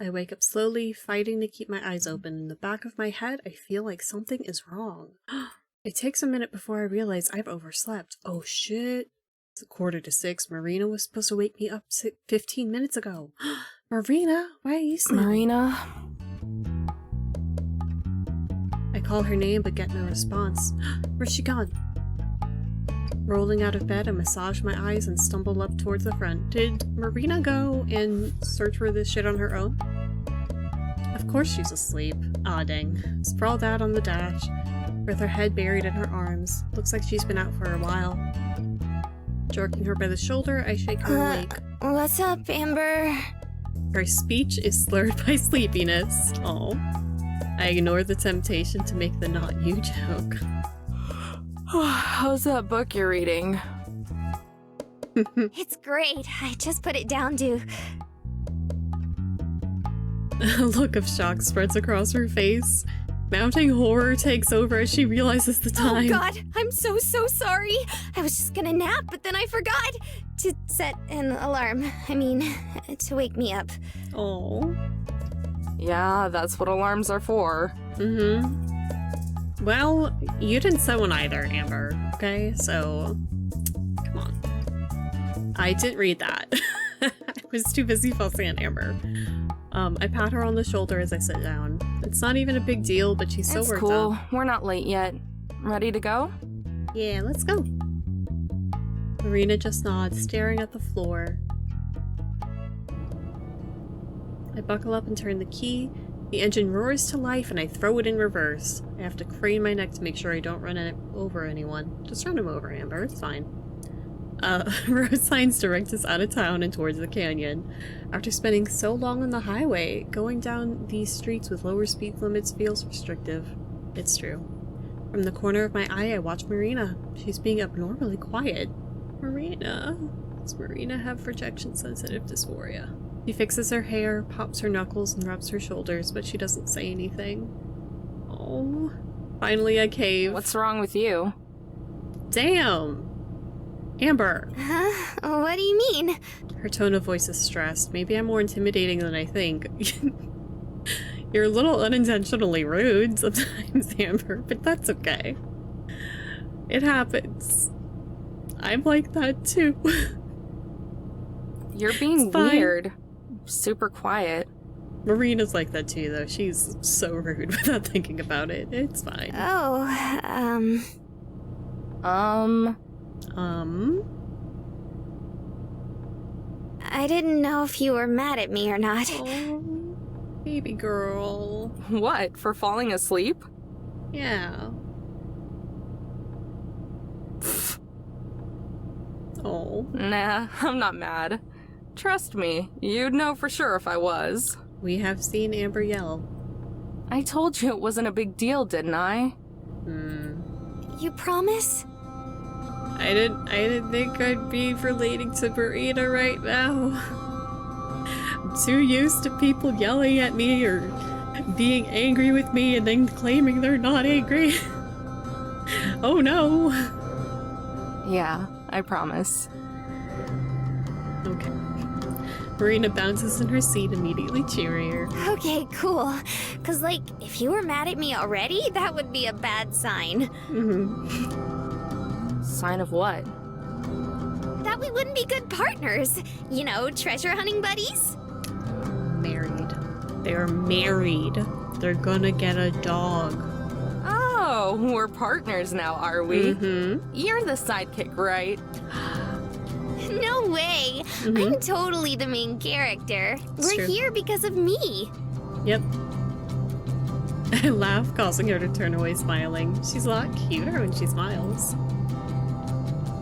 I wake up slowly, fighting to keep my eyes open. In the back of my head, I feel like something is wrong. It takes a minute before I realize I've overslept. Oh shit. It's 5:45. Marina was supposed to wake me up 15 minutes ago. Marina, why are you sleeping? Marina? I call her name but get no response. Where's she gone? Rolling out of bed, I massage my eyes and stumble up towards the front. Did Marina go and search for this shit on her own? Of course she's asleep. Ah, dang. Sprawled out on the dash, with her head buried in her arms. Looks like she's been out for a while. Jerking her by the shoulder, I shake her awake. What's up, Amber? Her speech is slurred by sleepiness. Oh. I ignore the temptation to make the not you joke. How's that book you're reading? It's great. I just put it down to... A look of shock spreads across her face. Mounting horror takes over as she realizes the time. Oh god, I'm so sorry. I was just gonna nap, but then I forgot to set an alarm. I mean, to wake me up. Oh. Yeah, that's what alarms are for. Mm-hmm. Well, you didn't set one either, Amber, okay? So, come on. I didn't read that. I was too busy fussing at Amber. I pat her on the shoulder as I sit down. It's not even a big deal, but she's so It's worked cool. up. We're not late yet. Ready to go? Yeah, let's go. Marina just nods, staring at the floor. I buckle up and turn the key. The engine roars to life and I throw it in reverse. I have to crane my neck to make sure I don't run over anyone. Just run him over, Amber. It's fine. Road signs direct us out of town and towards the canyon. After spending so long on the highway, going down these streets with lower speed limits feels restrictive. It's true. From the corner of my eye, I watch Marina. She's being abnormally quiet. Marina. Does Marina have projection-sensitive dysphoria? She fixes her hair, pops her knuckles, and rubs her shoulders, but she doesn't say anything. Oh. Finally, I cave. What's wrong with you? Damn! Amber! Huh? What do you mean? Her tone of voice is stressed. Maybe I'm more intimidating than I think. You're a little unintentionally rude sometimes, Amber, but that's okay. It happens. I'm like that too. You're being weird. Super quiet. Marina's like that too, though. She's so rude without thinking about it. It's fine. Oh, I didn't know if you were mad at me or not. Oh, baby girl. What, for falling asleep? Yeah. Oh. Nah, I'm not mad. Trust me, you'd know for sure if I was. We have seen Amber yell. I told you it wasn't a big deal, didn't I? You promise? I didn't think I'd be relating to Marina right now. I'm too used to people yelling at me or being angry with me and then claiming they're not angry. Oh no. Yeah, I promise. Okay. Marina bounces in her seat, immediately cheerier. Okay, cool. 'Cause, like, if you were mad at me already, that would be a bad sign. Sign of what? That we wouldn't be good partners. You know, treasure hunting buddies? Married. They're married. They're gonna get a dog. Oh, we're partners now, are we? You're the sidekick, right? No way. I'm totally the main character. We're true. here because of me. Yep. I laugh, causing her to turn away smiling. She's a lot cuter when she smiles.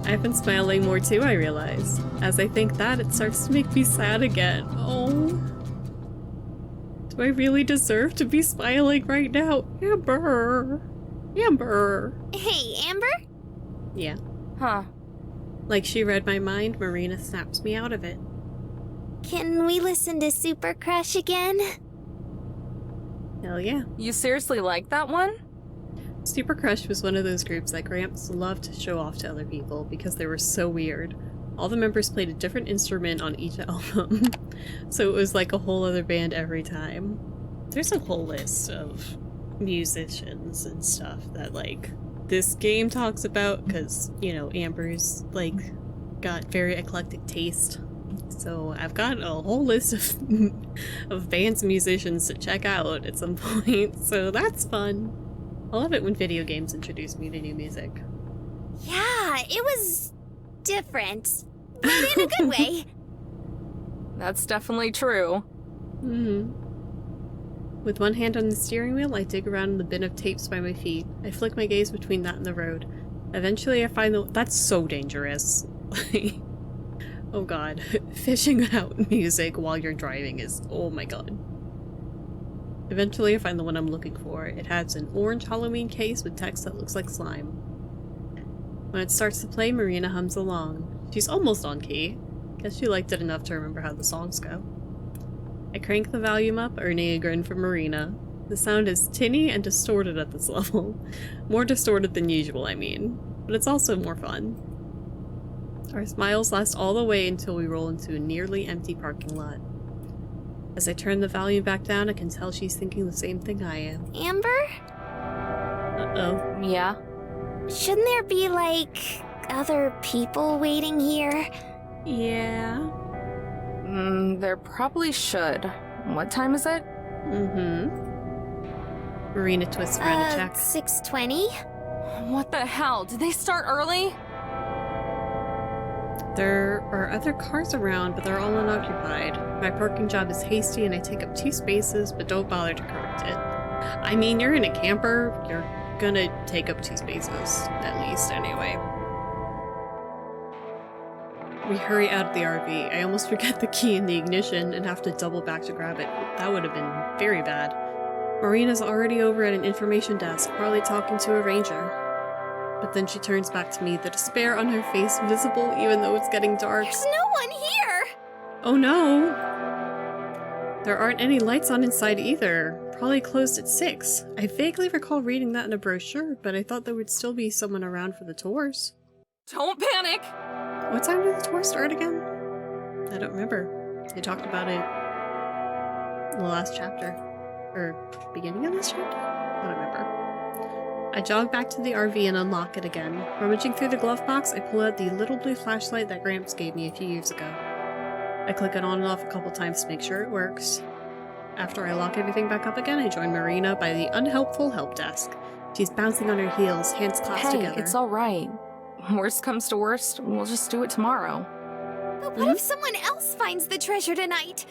I've been smiling more too, I realize. As I think that, it starts to make me sad again. Oh. Do I really deserve to be smiling right now? Amber! Amber! Hey, Amber? Yeah. Huh. Like she read my mind, Marina snaps me out of it. Can we listen to Super Crush again? Hell yeah. You seriously like that one? Super Crush was one of those groups that Gramps loved to show off to other people because they were so weird. All the members played a different instrument on each album, so it was like a whole other band every time. There's a whole list of musicians and stuff that, like, this game talks about, because, you know, Amber's, like, got very eclectic taste. So I've got a whole list of bands and musicians to check out at some point, so that's fun. I love it when video games introduce me to new music. Yeah, it was different, but in a good way. That's definitely true. With one hand on the steering wheel, I dig around in the bin of tapes by my feet. I flick my gaze between that and the road. Eventually I find that's so dangerous. Oh god. Fishing out music while you're driving is, oh my god. Eventually I find the one I'm looking for. It has an orange Halloween case with text that looks like slime. When it starts to play, Marina hums along. She's almost on key. Guess she liked it enough to remember how the songs go. I crank the volume up, earning a grin from Marina. The sound is tinny and distorted at this level. More distorted than usual, I mean. But it's also more fun. Our smiles last all the way until we roll into a nearly empty parking lot. As I turn the volume back down, I can tell she's thinking the same thing I am. Amber? Uh-oh. Yeah? Shouldn't there be, like, other people waiting here? Yeah. There probably should. What time is it? Marina twists around to check. 6:20? What the hell? Did they start early? There are other cars around, but they're all unoccupied. My parking job is hasty and I take up 2 spaces, but don't bother to correct it. I mean, you're in a camper, you're gonna take up 2 spaces, at least, anyway. We hurry out of the RV. I almost forget the key in the ignition and have to double back to grab it. That would have been very bad. Marina's already over at an information desk, probably talking to a ranger. But then she turns back to me, the despair on her face visible even though it's getting dark. There's no one here! Oh no! There aren't any lights on inside either. Probably closed at 6. I vaguely recall reading that in a brochure, but I thought there would still be someone around for the tours. Don't panic! What time did the tour start again? I don't remember. They talked about it in the last chapter. Or beginning of this chapter? I don't remember. I jog back to the RV and unlock it again. Rummaging through the glove box, I pull out the little blue flashlight that Gramps gave me a few years ago. I click it on and off a couple times to make sure it works. After I lock everything back up again, I join Marina by the unhelpful help desk. She's bouncing on her heels, hands clasped together. Hey, it's alright. Worst comes to worst, we'll just do it tomorrow. But what if someone else finds the treasure tonight?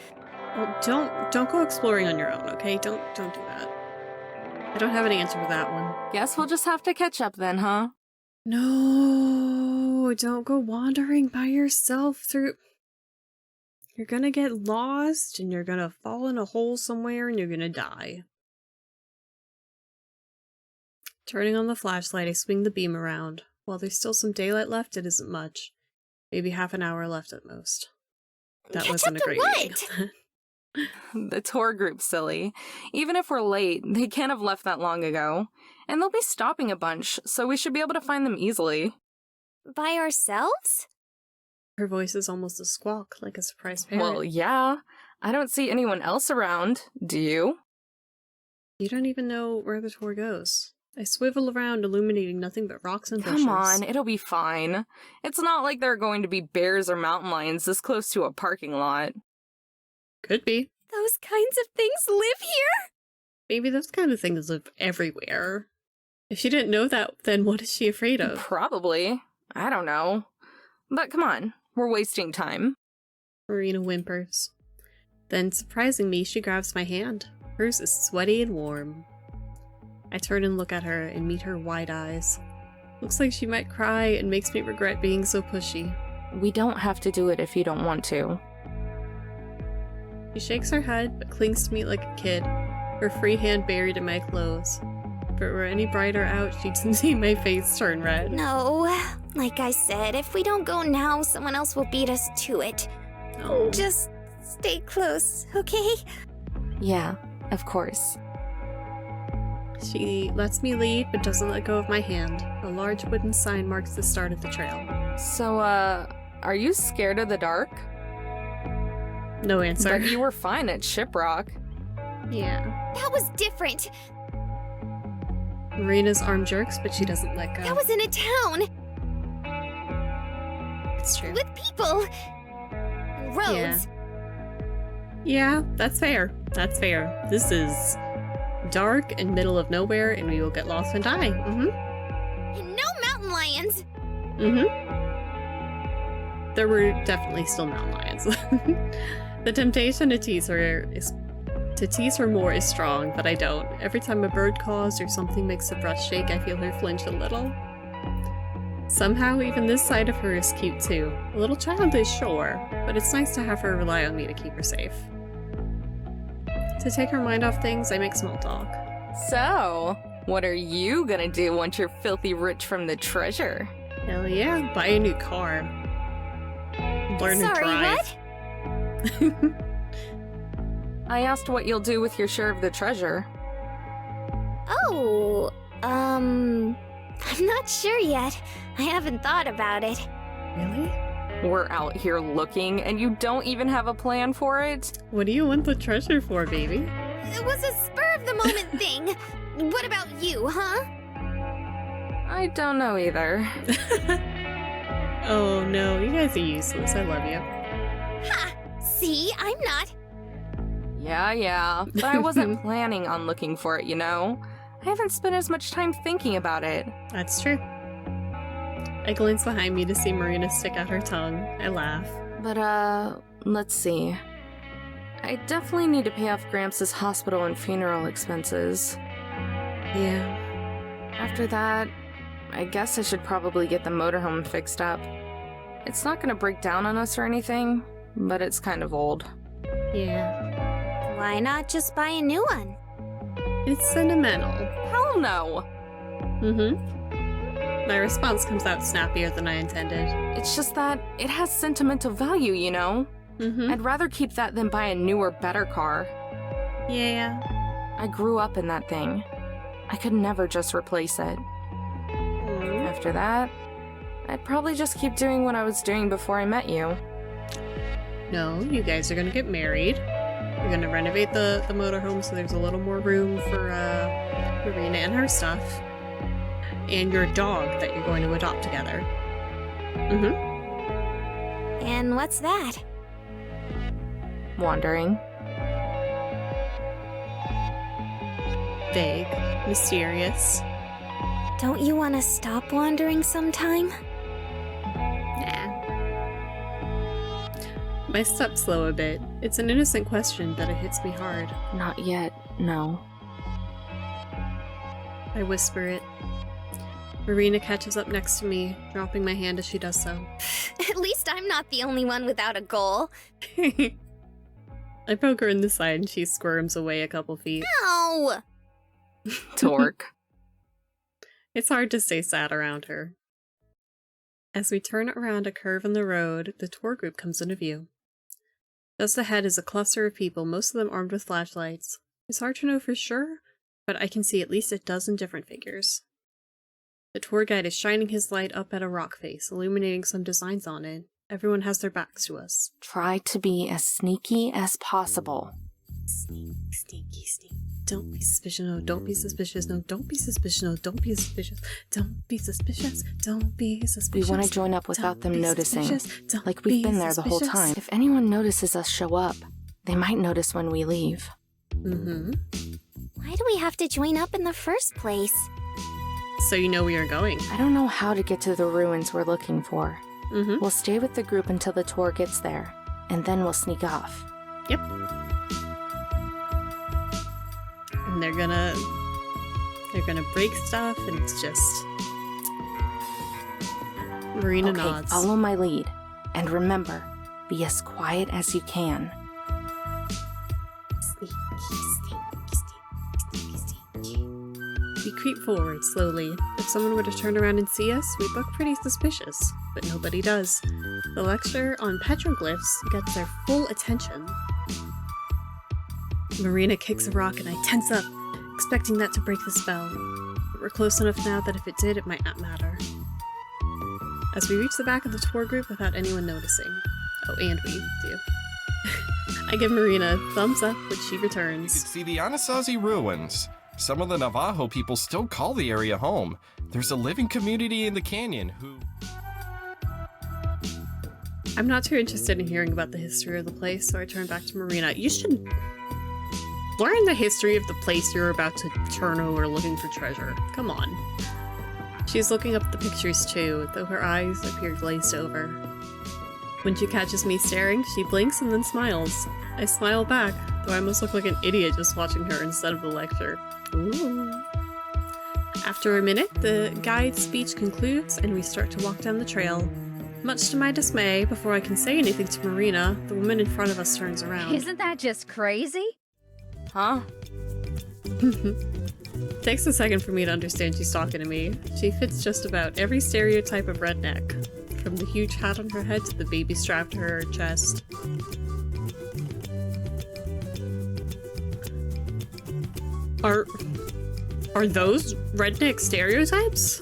Well, don't go exploring on your own, okay? Don't do that. I don't have an answer for that one. Guess we'll just have to catch up then, huh? No, don't go wandering by yourself through... You're gonna get lost, and you're gonna fall in a hole somewhere, and you're gonna die. Turning on the flashlight, I swing the beam around. While there's still some daylight left, it isn't much. Maybe half an hour left at most. That Catch wasn't up a to great what? reading. The tour group's silly. Even if we're late, they can't have left that long ago. And they'll be stopping a bunch, so we should be able to find them easily. By ourselves? Her voice is almost a squawk, like a surprised parent. Well, yeah. I don't see anyone else around. Do you? You don't even know where the tour goes. I swivel around, illuminating nothing but rocks and bushes. Come on, it'll be fine. It's not like there are going to be bears or mountain lions this close to a parking lot. Could be. Those kinds of things live here? Maybe those kind of things live everywhere. If she didn't know that, then what is she afraid of? Probably. I don't know. But come on, we're wasting time. Marina whimpers. Then, surprising me, she grabs my hand. Hers is sweaty and warm. I turn and look at her and meet her wide eyes. Looks like she might cry and makes me regret being so pushy. We don't have to do it if you don't want to. She shakes her head, but clings to me like a kid, her free hand buried in my clothes. If it were any brighter out, she'd see my face turn red. No. Like I said, if we don't go now, someone else will beat us to it. Oh. Just stay close, okay? Yeah, of course. She lets me lead, but doesn't let go of my hand. A large wooden sign marks the start of the trail. So, are you scared of the dark? No answer. But you were fine at Shiprock. Yeah. That was different. Marina's arm jerks, but she doesn't let go. That was in a town It's true. with people. Roads. Yeah, that's fair. That's fair. This is dark and middle of nowhere, and we will get lost and die. And no mountain lions. There were definitely still mountain lions. The temptation to tease her more is strong, but I don't. Every time a bird caws or something makes the brush shake, I feel her flinch a little. Somehow, even this side of her is cute too. A little childish, sure, but it's nice to have her rely on me to keep her safe. To take her mind off things, I make small talk. So, what are you gonna do once you're filthy rich from the treasure? Hell yeah, buy a new car. Learn to Sorry, drive. what? I asked what you'll do with your share of the treasure. Oh, I'm not sure yet. I haven't thought about it. Really? We're out here looking, and you don't even have a plan for it? What do you want the treasure for, baby? It was a spur-of-the-moment thing. What about you, huh? I don't know either. Oh no, you guys are useless. I love you. Ha! See, I'm not. Yeah, but I wasn't planning on looking for it, you know? I haven't spent as much time thinking about it. That's true. I glance behind me to see Marina stick out her tongue. I laugh. But, let's see. I definitely need to pay off Gramps' hospital and funeral expenses. Yeah. After that, I guess I should probably get the motorhome fixed up. It's not gonna break down on us or anything, but it's kind of old. Yeah. Why not just buy a new one? It's sentimental. Hell no! My response comes out snappier than I intended. It's just that it has sentimental value, you know? I'd rather keep that than buy a newer, better car. Yeah. I grew up in that thing. I could never just replace it. After that, I'd probably just keep doing what I was doing before I met you. No, you guys are gonna get married. You're gonna renovate the motorhome so there's a little more room for Marina and her stuff. And your dog that you're going to adopt together. And what's that? Wandering. Vague. Mysterious. Don't you want to stop wandering sometime? Nah. My steps slow a bit. It's an innocent question, but it hits me hard. Not yet, no. I whisper it. Marina catches up next to me, dropping my hand as she does so. At least I'm not the only one without a goal. I poke her in the side and she squirms away a couple feet. Ow! Torque. It's hard to stay sad around her. As we turn around a curve in the road, the tour group comes into view. Just ahead is a cluster of people, most of them armed with flashlights. It's hard to know for sure, but I can see at least a dozen different figures. The tour guide is shining his light up at a rock face, illuminating some designs on it. Everyone has their backs to us. Try to be as sneaky as possible. Sneak, sneaky, sneak. Don't be suspicious, no, don't be suspicious, no, don't be suspicious, no, don't be suspicious, don't be suspicious, don't be suspicious. We want to join up without them noticing, like we've be been there the whole suspicious. time. If anyone notices us show up, they might notice when we leave. Mm-hmm. Why do we have to join up in the first place? So you know we are going. I don't know how to get to the ruins we're looking for. Mm-hmm. We'll stay with the group until the tour gets there, and then we'll sneak off. Yep. And they're gonna break stuff, and it's just... Marina nods. Follow my lead. And remember, be as quiet as you can. Sneaky, sneaky, sneaky, sneaky. We creep forward slowly. If someone were to turn around and see us, we'd look pretty suspicious, but nobody does. The lecture on petroglyphs gets their full attention. Marina kicks a rock and I tense up, expecting that to break the spell. But we're close enough now that if it did, it might not matter. as we reach the back of the tour group without anyone noticing. Oh, and we do. I give Marina a thumbs up, which she You returns. can see the Anasazi ruins. Some of the Navajo people still call the area home. There's a living community in the canyon who... I'm not too interested in hearing about the history of the place, so I turn back to Marina. You should learn the history of the place you're about to turn over looking for treasure. Come on. She's looking up at the pictures too, though her eyes appear glazed over. When she catches me staring, she blinks and then smiles. I smile back, though I must look like an idiot just watching her instead of the lecture. Ooh. After a minute, the guide's speech concludes and we start to walk down the trail. Much to my dismay, before I can say anything to Marina, the woman in front of us turns around. Isn't that just crazy? Huh? Takes a second for me to understand she's talking to me. She fits just about every stereotype of redneck, from the huge hat on her head to the baby strap to her chest. Are those redneck stereotypes?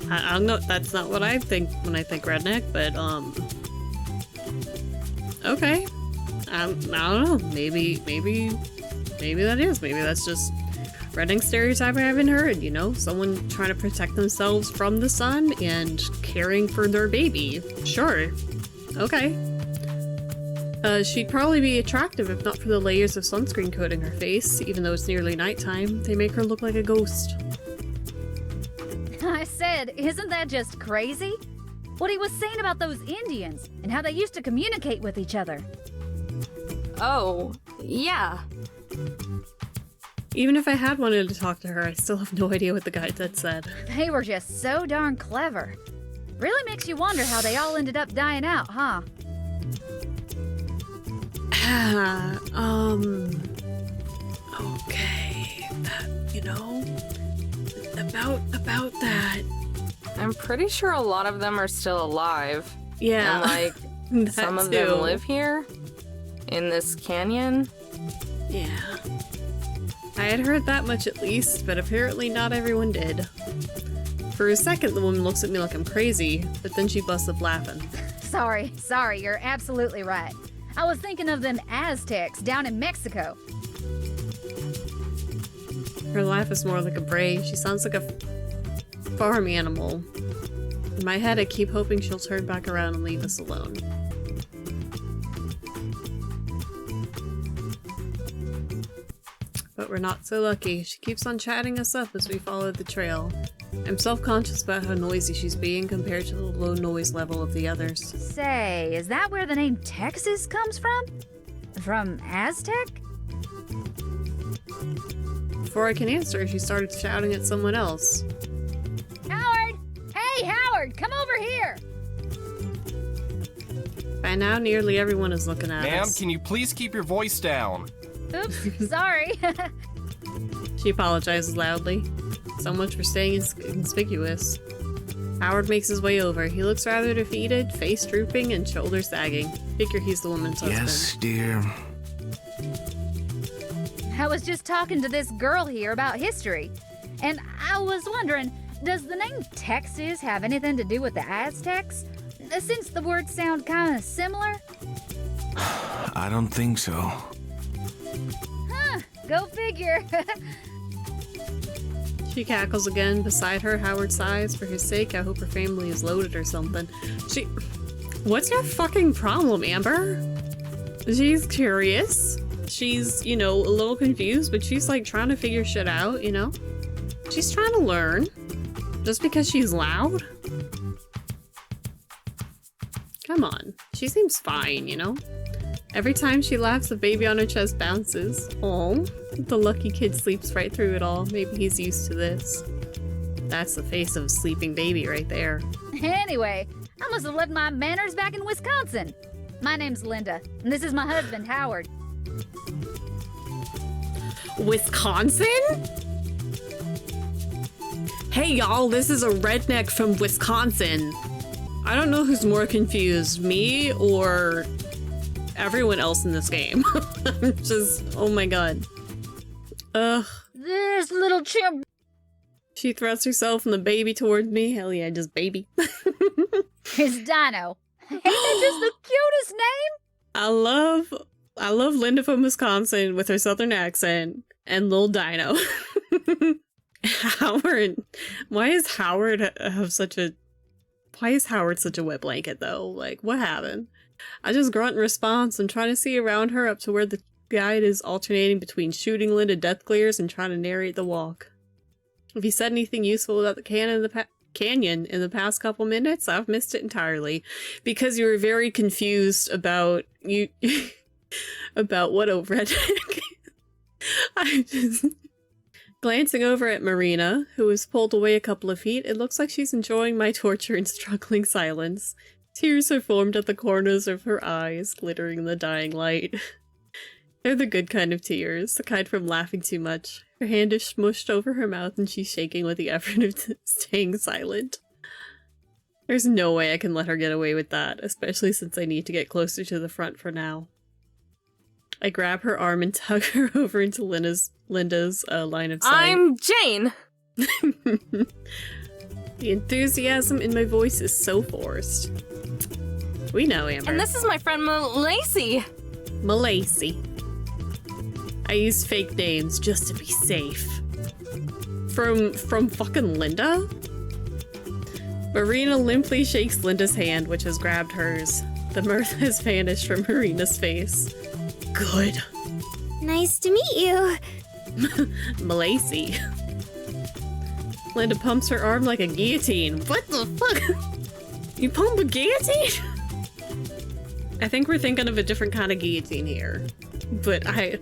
I don't know, that's not what I think when I think redneck, but okay. I don't know, maybe that is. Maybe that's just redneck stereotype I haven't heard, you know? Someone trying to protect themselves from the sun and caring for their baby. Sure. Okay. She'd probably be attractive if not for the layers of sunscreen coating her face. Even though it's nearly nighttime, they make her look like a ghost. I said, isn't that just crazy? What he was saying about those Indians and how they used to communicate with each other. Oh, yeah. Even if I had wanted to talk to her, I still have no idea what the guide had said. They were just so darn clever. Really makes you wonder how they all ended up dying out, huh? Okay, about that. I'm pretty sure a lot of them are still alive. Yeah. And, that some of too. them live here? In this canyon? Yeah. I had heard that much at least, but apparently not everyone did. For a second, the woman looks at me like I'm crazy, but then she busts up laughing. Sorry, you're absolutely right. I was thinking of them Aztecs down in Mexico. Her laugh is more like a bray. She sounds like a farm animal. In my head, I keep hoping she'll turn back around and leave us alone. But we're not so lucky. She keeps on chatting us up as we follow the trail. I'm self-conscious about how noisy she's being compared to the low noise level of the others. Say, is that where the name Texas comes from? From Aztec? Before I can answer, she started shouting at someone else. Howard! Hey, Howard, come over here! By now, nearly everyone is looking at Ma'am, us. can you please keep your voice down? Oops, sorry. She apologizes loudly. So much for staying inconspicuous. Howard makes his way over. He looks rather defeated, face drooping, and shoulders sagging. Figure he's the woman's husband. Yes, dear. I was just talking to this girl here about history, and I was wondering, does the name Texas have anything to do with the Aztecs? Since the words sound kind of similar? I don't think so. Huh, go figure. She cackles again. Beside her, Howard sighs. For his sake, I hope her family is loaded or something. What's your fucking problem, Amber? She's curious. She's, you know, a little confused, but she's like trying to figure shit out, you know? She's trying to learn. Just because she's loud? Come on. She seems fine, you know? Every time she laughs, the baby on her chest bounces. Oh, the lucky kid sleeps right through it all. Maybe he's used to this. That's the face of a sleeping baby right there. Anyway, I must have left my manners back in Wisconsin. My name's Linda, and this is my husband, Howard. Wisconsin? Hey y'all, this is a redneck from Wisconsin. I don't know who's more confused, me or everyone else in this game. I'm just, oh my god. Ugh. This little chimp. She thrusts herself and the baby towards me. Hell yeah, just baby. It's Dino. Ain't that just the cutest name? I love Linda from Wisconsin with her southern accent and Lil Dino. Howard. Why is Howard such a wet blanket though? Like, what happened? I just grunt in response and try to see around her up to where the guide is alternating between shooting Linda death glares and trying to narrate the walk. If he said anything useful about the canyon in the past couple minutes, I've missed it entirely. Because you were very confused about about what a redneck. I just glancing over at Marina, who was pulled away a couple of feet, it looks like she's enjoying my torture in struggling silence. Tears are formed at the corners of her eyes, glittering in the dying light. They're the good kind of tears, the kind from laughing too much. Her hand is smushed over her mouth and she's shaking with the effort of staying silent. There's no way I can let her get away with that, especially since I need to get closer to the front for now. I grab her arm and tug her over into Linda's line of sight. I'm Jane! The enthusiasm in my voice is so forced. We know, Amber. And this is my friend Lacey. Malacy. I use fake names just to be safe. From fucking Linda? Marina limply shakes Linda's hand, which has grabbed hers. The mirth has vanished from Marina's face. Good. Nice to meet you. Malacy. Linda pumps her arm like a guillotine. What the fuck? You pump a guillotine? I think we're thinking of a different kind of guillotine here. But I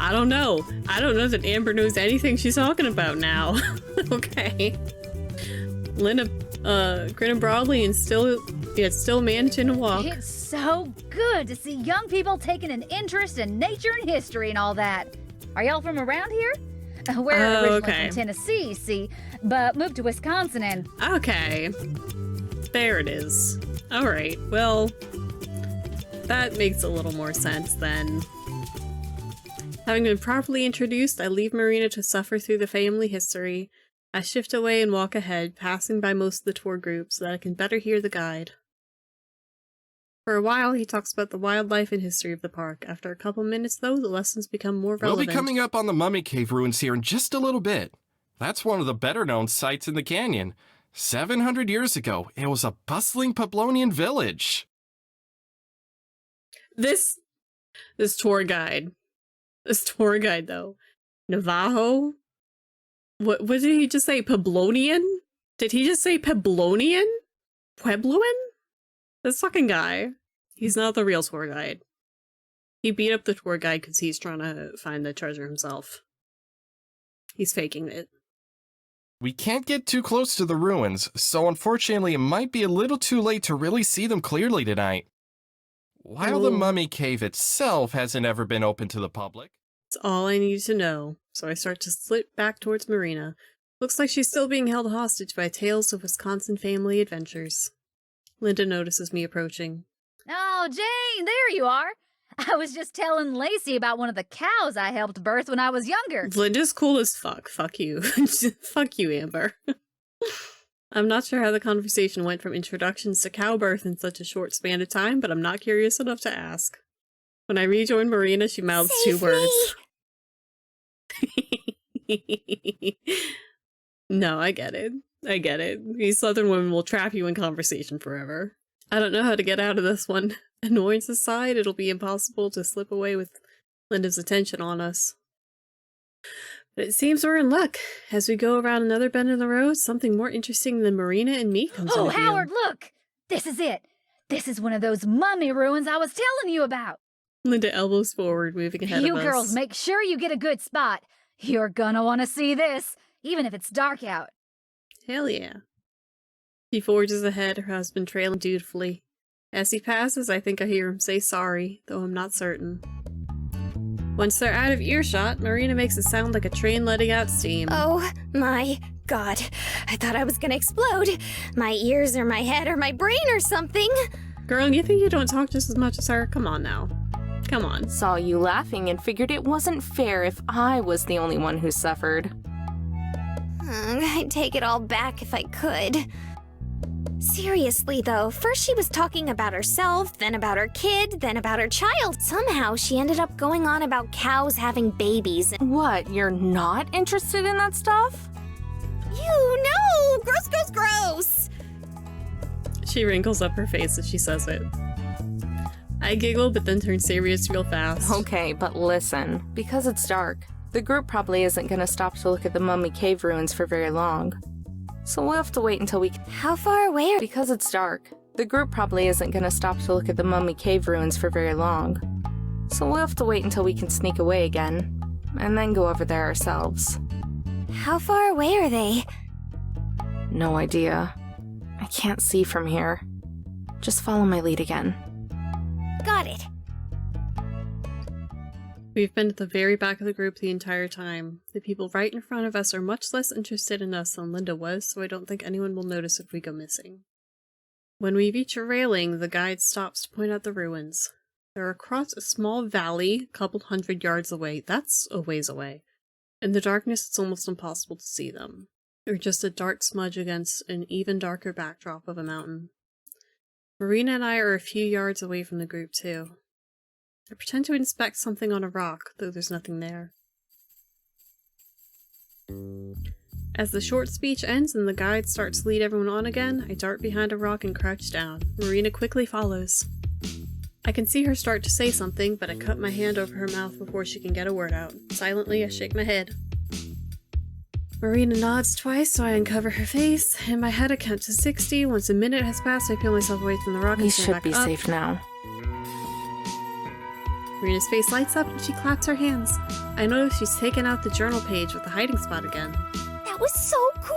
don't know. I don't know that Amber knows anything she's talking about now. Okay. Linda, grinning broadly and still managing to walk. It's so good to see young people taking an interest in nature and history and all that. Are y'all from around here? We're originally from Tennessee, see, but moved to Wisconsin and... Okay. There it is. Alright, well, that makes a little more sense then. Having been properly introduced, I leave Marina to suffer through the family history. I shift away and walk ahead, passing by most of the tour group so that I can better hear the guide. For a while, he talks about the wildlife and history of the park. After a couple minutes, though, the lessons become more relevant. We'll be coming up on the Mummy Cave ruins here in just a little bit. That's one of the better-known sites in the canyon. 700 years ago, it was a bustling Pueblonian village. This tour guide. This tour guide, though. Navajo? What did he just say? Pueblonian? Did he just say Pueblonian? Puebloan? This fucking guy. He's not the real tour guide. He beat up the tour guide because he's trying to find the treasure himself. He's faking it. We can't get too close to the ruins, so unfortunately it might be a little too late to really see them clearly tonight. While the Mummy Cave itself hasn't ever been open to the public. It's all I need to know, so I start to slip back towards Marina. Looks like she's still being held hostage by tales of Wisconsin family adventures. Linda notices me approaching. Oh, Jane, there you are. I was just telling Lacey about one of the cows I helped birth when I was younger. Linda's cool as fuck. Fuck you. Fuck you, Amber. I'm not sure how the conversation went from introductions to cow birth in such a short span of time, but I'm not curious enough to ask. When I rejoin Marina, she mouths two words. No, I get it. I get it. These southern women will trap you in conversation forever. I don't know how to get out of this one. Annoyance aside, it'll be impossible to slip away with Linda's attention on us. But it seems we're in luck. As we go around another bend in the road, something more interesting than Marina and me comes into view. Howard, look! This is it! This is one of those mummy ruins I was telling you about! Linda elbows forward, moving ahead of us. You girls make sure you get a good spot. You're gonna want to see this, even if it's dark out. Hell yeah. She forges ahead, her husband trailing dutifully. As he passes, I think I hear him say sorry, though I'm not certain. Once they're out of earshot, Marina makes it sound like a train letting out steam. Oh my god. I thought I was gonna explode. My ears or my head or my brain or something. Girl, you think you don't talk just as much as her? Come on now. Come on. Saw you laughing and figured it wasn't fair if I was the only one who suffered. I'd take it all back if I could. Seriously, though, first she was talking about herself, then about her kid, then about her child. Somehow she ended up going on about cows having babies. What, you're not interested in that stuff? Ew, no! Gross, gross, gross! She wrinkles up her face as she says it. I giggle, but then turn serious real fast. Okay, but listen. Because it's dark, the group probably isn't gonna stop to look at the Mummy Cave ruins for very long. So we'll have to wait until we... How far away are... Because it's dark, the group probably isn't gonna stop to look at the Mummy Cave ruins for very long. So we'll have to wait until we can sneak away again, and then go over there ourselves. How far away are they? No idea. I can't see from here. Just follow my lead again. Got it. We've been at the very back of the group the entire time. The people right in front of us are much less interested in us than Linda was, so I don't think anyone will notice if we go missing. When we reach a railing, the guide stops to point out the ruins. They're across a small valley, a couple 100 yards away. That's a ways away. In the darkness, it's almost impossible to see them. They're just a dark smudge against an even darker backdrop of a mountain. Marina and I are a few yards away from the group, too. I pretend to inspect something on a rock, though there's nothing there. As the short speech ends and the guide starts to lead everyone on again, I dart behind a rock and crouch down. Marina quickly follows. I can see her start to say something, but I cut my hand over her mouth before she can get a word out. Silently, I shake my head. Marina nods twice, so I uncover her face. In my head, I count to 60. Once a minute has passed, I peel myself away from the rock We and stand should back be up. safe now. Marina's face lights up and she claps her hands. I notice she's taken out the journal page with the hiding spot again. That was so cool!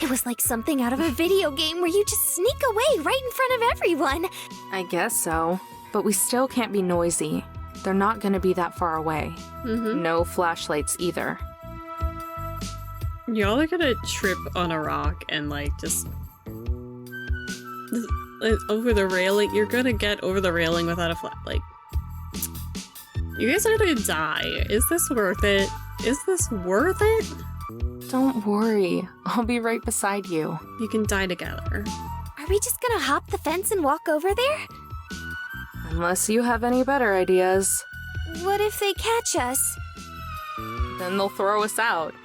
It was like something out of a video game where you just sneak away right in front of everyone. I guess so. But we still can't be noisy. They're not gonna be that far away. No flashlights either. Y'all are gonna trip on a rock and just over the railing. You're gonna get over the railing without a you guys are gonna die. Is this worth it? Is this worth it? Don't worry. I'll be right beside you. You can die together. Are we just gonna hop the fence and walk over there? Unless you have any better ideas. What if they catch us? Then they'll throw us out.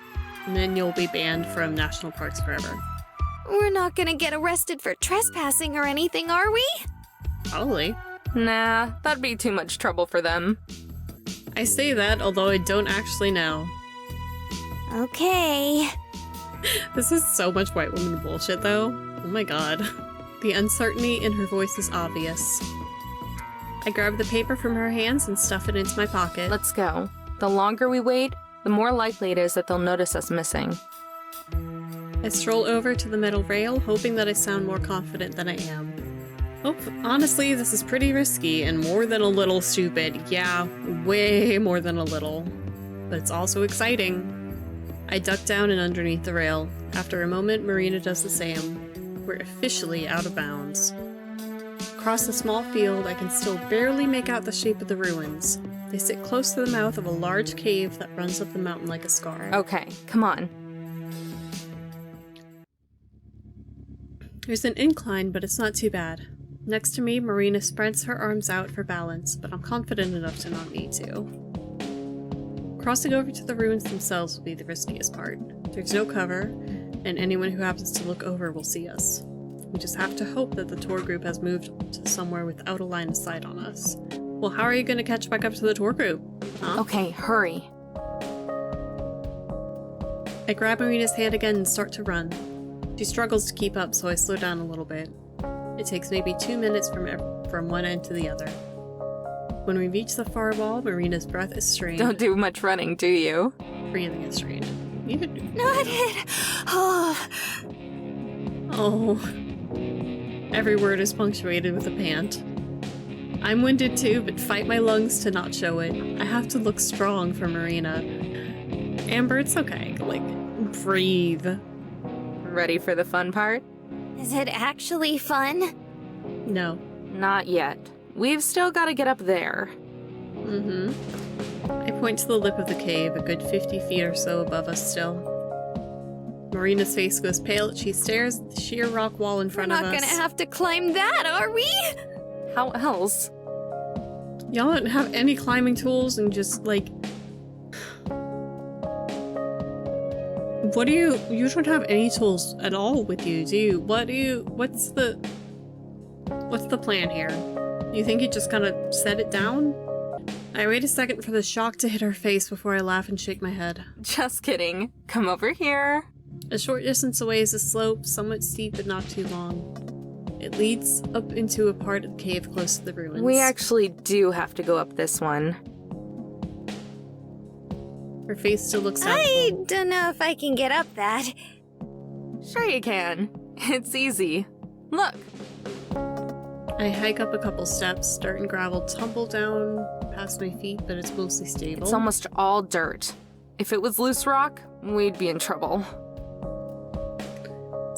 And then you'll be banned from national parks forever. We're not gonna get arrested for trespassing or anything, are we? Probably. Nah, that'd be too much trouble for them. I say that, although I don't actually know. Okay. This is so much white woman bullshit, though. Oh my god. The uncertainty in her voice is obvious. I grab the paper from her hands and stuff it into my pocket. Let's go. The longer we wait, the more likely it is that they'll notice us missing. I stroll over to the metal rail, hoping that I sound more confident than I am. Oh, honestly, this is pretty risky and more than a little stupid. Yeah, way more than a little. But it's also exciting. I duck down and underneath the rail. After a moment, Marina does the same. We're officially out of bounds. Across the small field, I can still barely make out the shape of the ruins. They sit close to the mouth of a large cave that runs up the mountain like a scar. Okay, come on. There's an incline, but it's not too bad. Next to me, Marina spreads her arms out for balance, but I'm confident enough to not need to. Crossing over to the ruins themselves will be the riskiest part. There's no cover, and anyone who happens to look over will see us. We just have to hope that the tour group has moved to somewhere without a line of sight on us. Well, how are you going to catch back up to the tour group? Huh? Okay, hurry. I grab Marina's hand again and start to run. She struggles to keep up, so I slow down a little bit. It takes maybe 2 minutes from one end to the other. When we reach the far wall, Marina's breath is strained. Don't do much running, do you? Breathing is strained. Even... Not it! Oh. Oh. Every word is punctuated with a pant. I'm winded too, but fight my lungs to not show it. I have to look strong for Marina. Amber, it's okay. Breathe. Ready for the fun part? Is it actually fun? No. Not yet. We've still got to get up there. I point to the lip of the cave, a good 50 feet or so above us still. Marina's face goes pale. She stares at the sheer rock wall in We're front not of us. gonna have to climb that, are we? How else? Y'all don't have any climbing tools and just, like... What do you... You don't have any tools at all with you, do you? What's the plan here? You think you just kind of set it down? I wait a second for the shock to hit her face before I laugh and shake my head. Just kidding. Come over here. A short distance away is a slope, somewhat steep but not too long. It leads up into a part of the cave close to the ruins. We actually do have to go up this one. Her face still looks I doubtful. don't know if I can get up that. Sure you can. It's easy. Look. I hike up a couple steps, dirt and gravel tumble down past my feet, but it's mostly stable. It's almost all dirt. If it was loose rock, we'd be in trouble.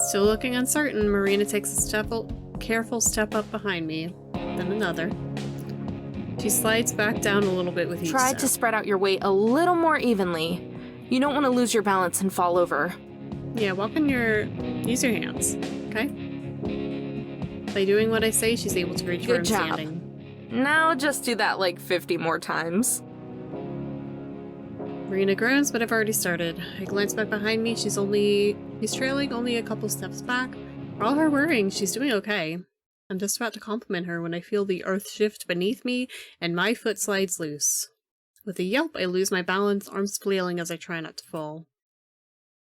Still looking uncertain, Marina takes a careful step up behind me, then another. She slides back down a little bit with each Try step. to spread out your weight a little more evenly. You don't want to lose your balance and fall over. Yeah, use your hands, okay? By doing what I say, she's able to reach where I'm Good job. standing. Now just do that like 50 more times. Marina groans, but I've already started. I glance back behind me. She's trailing only a couple steps back. For all her worrying, she's doing okay. I'm just about to compliment her when I feel the earth shift beneath me and my foot slides loose. With a yelp, I lose my balance, arms flailing as I try not to fall.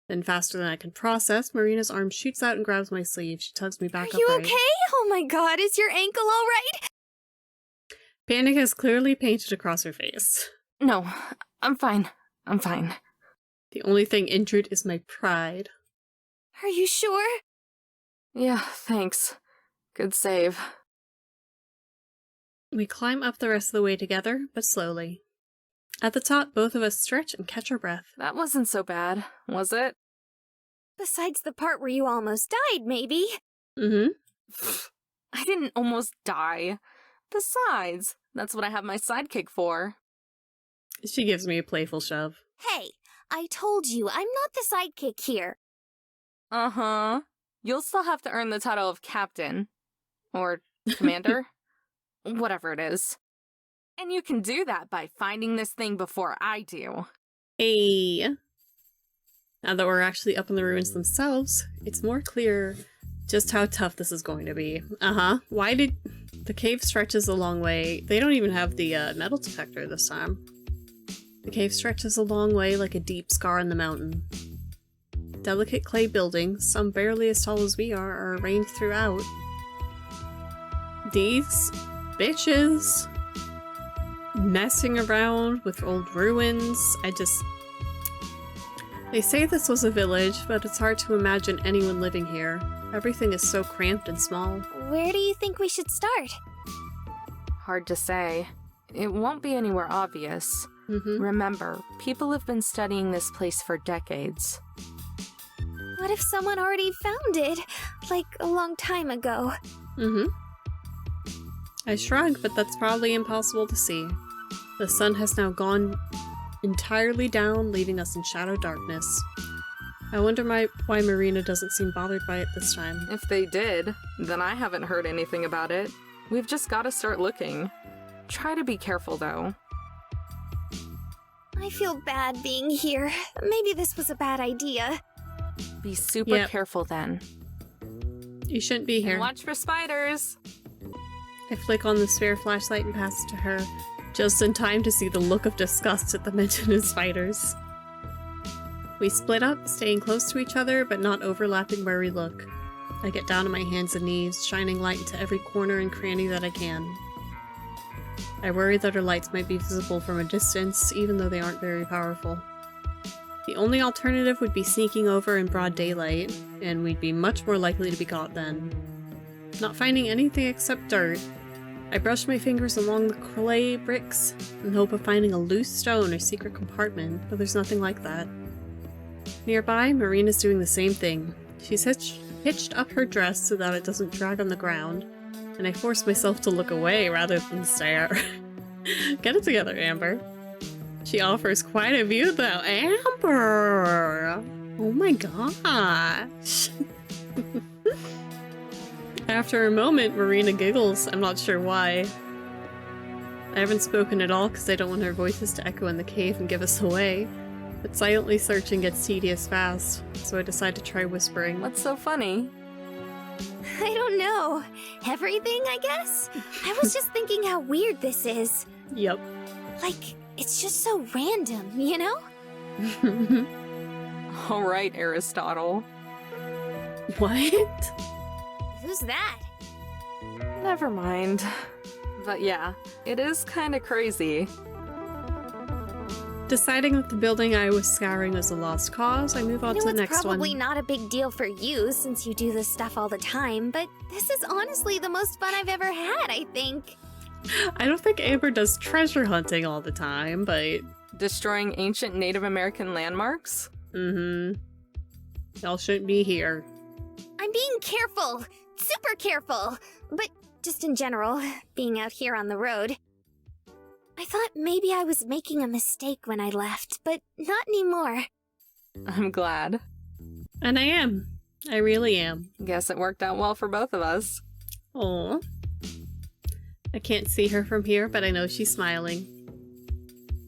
Then, faster than I can process, Marina's arm shoots out and grabs my sleeve. She tugs me back Are you upright. okay? Oh my god, is your ankle alright? Panic has clearly painted across her face. No, I'm fine. I'm fine. The only thing injured is my pride. Are you sure? Yeah, thanks. Good save. We climb up the rest of the way together, but slowly. At the top, both of us stretch and catch our breath. That wasn't so bad, was it? Besides the part where you almost died, maybe. Mm-hmm. I didn't almost die. Besides, that's what I have my sidekick for. She gives me a playful shove. Hey, I told you, I'm not the sidekick here. Uh-huh. You'll still have to earn the title of captain. Or commander. Whatever it is. And you can do that by finding this thing before I do. Hey. Now that we're actually up in the ruins themselves, it's more clear just how tough this is going to be. Uh-huh. Why did... The cave stretches a long way. They don't even have the metal detector this time. The cave stretches a long way like a deep scar in the mountain. Delicate clay buildings, some barely as tall as we are arranged throughout. These bitches messing around with old ruins. They say this was a village, but it's hard to imagine anyone living here. Everything is so cramped and small. Where do you think we should start? Hard to say. It won't be anywhere obvious. Mm-hmm. Remember, people have been studying this place for decades. What if someone already found it? Like, a long time ago. Mm-hmm. I shrug, but that's probably impossible to see. The sun has now gone entirely down, leaving us in shadow darkness. I wonder why Marina doesn't seem bothered by it this time. If they did, then I haven't heard anything about it. We've just got to start looking. Try to be careful, though. I feel bad being here. Maybe this was a bad idea. Be super Yep. careful then. You shouldn't be here. And watch for spiders. I flick on the spare flashlight and pass it to her, just in time to see the look of disgust at the mention of spiders. We split up, staying close to each other, but not overlapping where we look. I get down on my hands and knees, shining light into every corner and cranny that I can. I worry that our lights might be visible from a distance, even though they aren't very powerful. The only alternative would be sneaking over in broad daylight, and we'd be much more likely to be caught then. Not finding anything except dirt, I brush my fingers along the clay bricks in hope of finding a loose stone or secret compartment, but there's nothing like that. Nearby, Marina's doing the same thing. She's hitched up her dress so that it doesn't drag on the ground, and I force myself to look away rather than stare. Get it together, Amber. She offers quite a view, though. Amber! Oh my gosh. After a moment, Marina giggles. I'm not sure why. I haven't spoken at all because I don't want our voices to echo in the cave and give us away. But silently searching gets tedious fast, so I decide to try whispering. What's so funny? I don't know. Everything, I guess? I was just thinking how weird this is. Yep. Like, it's just so random, you know? All right, Aristotle. What? Who's that? Never mind. But yeah, it is kind of crazy. Deciding that the building I was scouring was a lost cause, I move on to the It's next probably one. not a big deal for you since you do this stuff all the time, but this is honestly the most fun I've ever had, I think. I don't think Amber does treasure hunting all the time, but... Destroying ancient Native American landmarks? Y'all shouldn't be here. I'm being careful. Super careful. But just in general, being out here on the road. I thought maybe I was making a mistake when I left, but not anymore. I'm glad. And I am. I really am. Guess it worked out well for both of us. Aw. I can't see her from here, but I know she's smiling.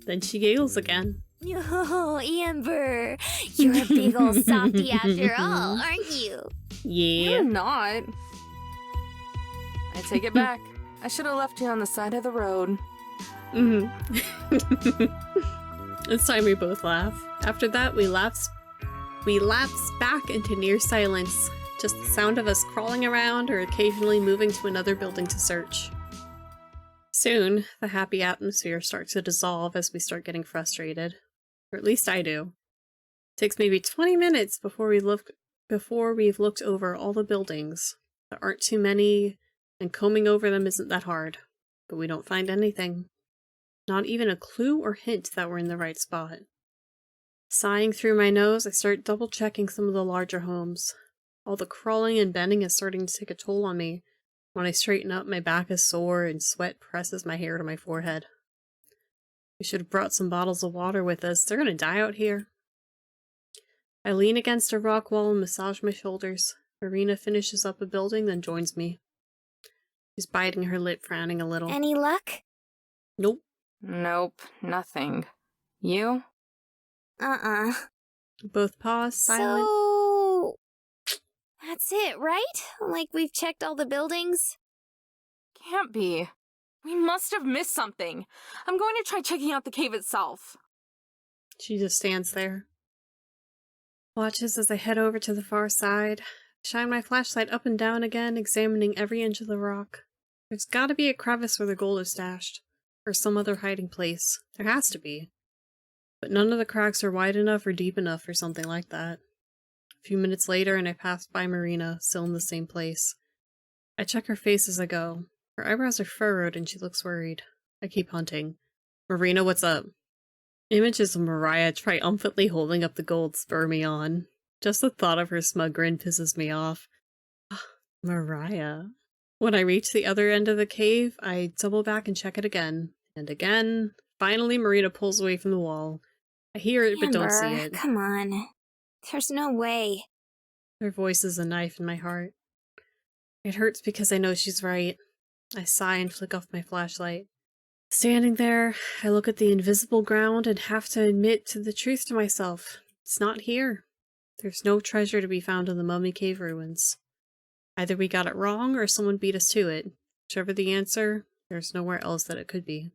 Then she giggles again. Oh, Amber. You're a big ol' softie after all, aren't you? Yeah. You're not. I take it back. I should have left you on the side of the road. This time we both laugh. After that, we lapse back into near silence. Just the sound of us crawling around or occasionally moving to another building to search. Soon, the happy atmosphere starts to dissolve as we start getting frustrated. Or at least I do. It takes maybe 20 minutes before we've looked over all the buildings. There aren't too many, and combing over them isn't that hard. But we don't find anything. Not even a clue or hint that we're in the right spot. Sighing through my nose, I start double-checking some of the larger homes. All the crawling and bending is starting to take a toll on me. When I straighten up, my back is sore and sweat presses my hair to my forehead. We should have brought some bottles of water with us. They're gonna die out here. I lean against a rock wall and massage my shoulders. Marina finishes up a building, then joins me. She's biting her lip, frowning a little. Any luck? Nope. Nope, nothing. You? Both pause, silent. So... that's it, right? Like we've checked all the buildings? Can't be. We must have missed something. I'm going to try checking out the cave itself. She just stands there. Watches as I head over to the far side. Shine my flashlight up and down again, examining every inch of the rock. There's gotta be a crevice where the gold is stashed. Or some other hiding place. There has to be. But none of the cracks are wide enough or deep enough for something like that. A few minutes later, and I pass by Marina, still in the same place. I check her face as I go. Her eyebrows are furrowed and she looks worried. I keep hunting. Marina, what's up? Images of Mariah triumphantly holding up the gold spur me on. Just the thought of her smug grin pisses me off. Mariah. When I reach the other end of the cave, I double back and check it again. And again. Finally, Marina pulls away from the wall. I hear it, but don't see Amber, it. come on. There's no way. Her voice is a knife in my heart. It hurts because I know she's right. I sigh and flick off my flashlight. Standing there, I look at the invisible ground and have to admit to the truth to myself. It's not here. There's no treasure to be found in the Mummy Cave ruins. Either we got it wrong or someone beat us to it. Whichever the answer, there's nowhere else that it could be.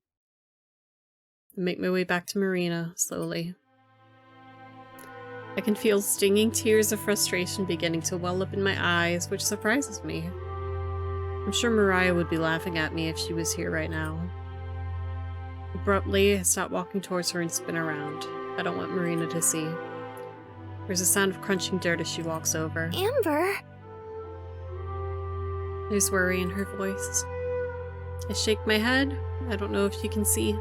I make my way back to Marina, slowly. I can feel stinging tears of frustration beginning to well up in my eyes, which surprises me. I'm sure Mariah would be laughing at me if she was here right now. Abruptly, I stop walking towards her and spin around. I don't want Marina to see. There's a sound of crunching dirt as she walks over. Amber? There's worry in her voice. I shake my head. I don't know if she can see.